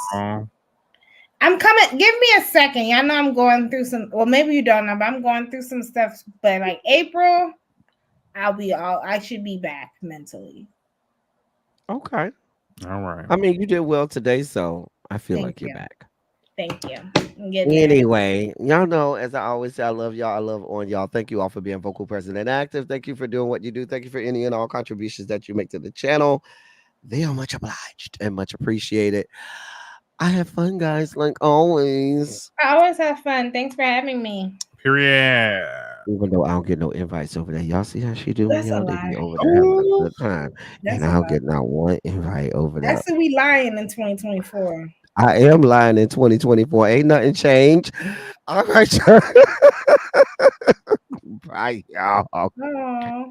I'm coming. Give me a second. I know I'm going through some. Well, maybe you don't know, but I'm going through some stuff. But like April, I should be back mentally. Okay. All right. I mean, you did well today, so I feel Thank like you're you. back. Thank you. Get there. Anyway, y'all know, as I always say, I love y'all. I love on y'all. Thank you all for being vocal, present, and active. Thank you for doing what you do. Thank you for any and all contributions that you make to the channel. They are much obliged and much appreciated. I have fun, guys, like always. I always have fun. Thanks for having me. Period. Even though I don't get no invites over there. Y'all see how she do? That's Y'all a they be lie. over there having a good time. That's And a I don't lie. get not one invite over there. That's we lying in 2024. I am lying in 2024. Ain't nothing changed. All right, y'all. right, y'all. Oh.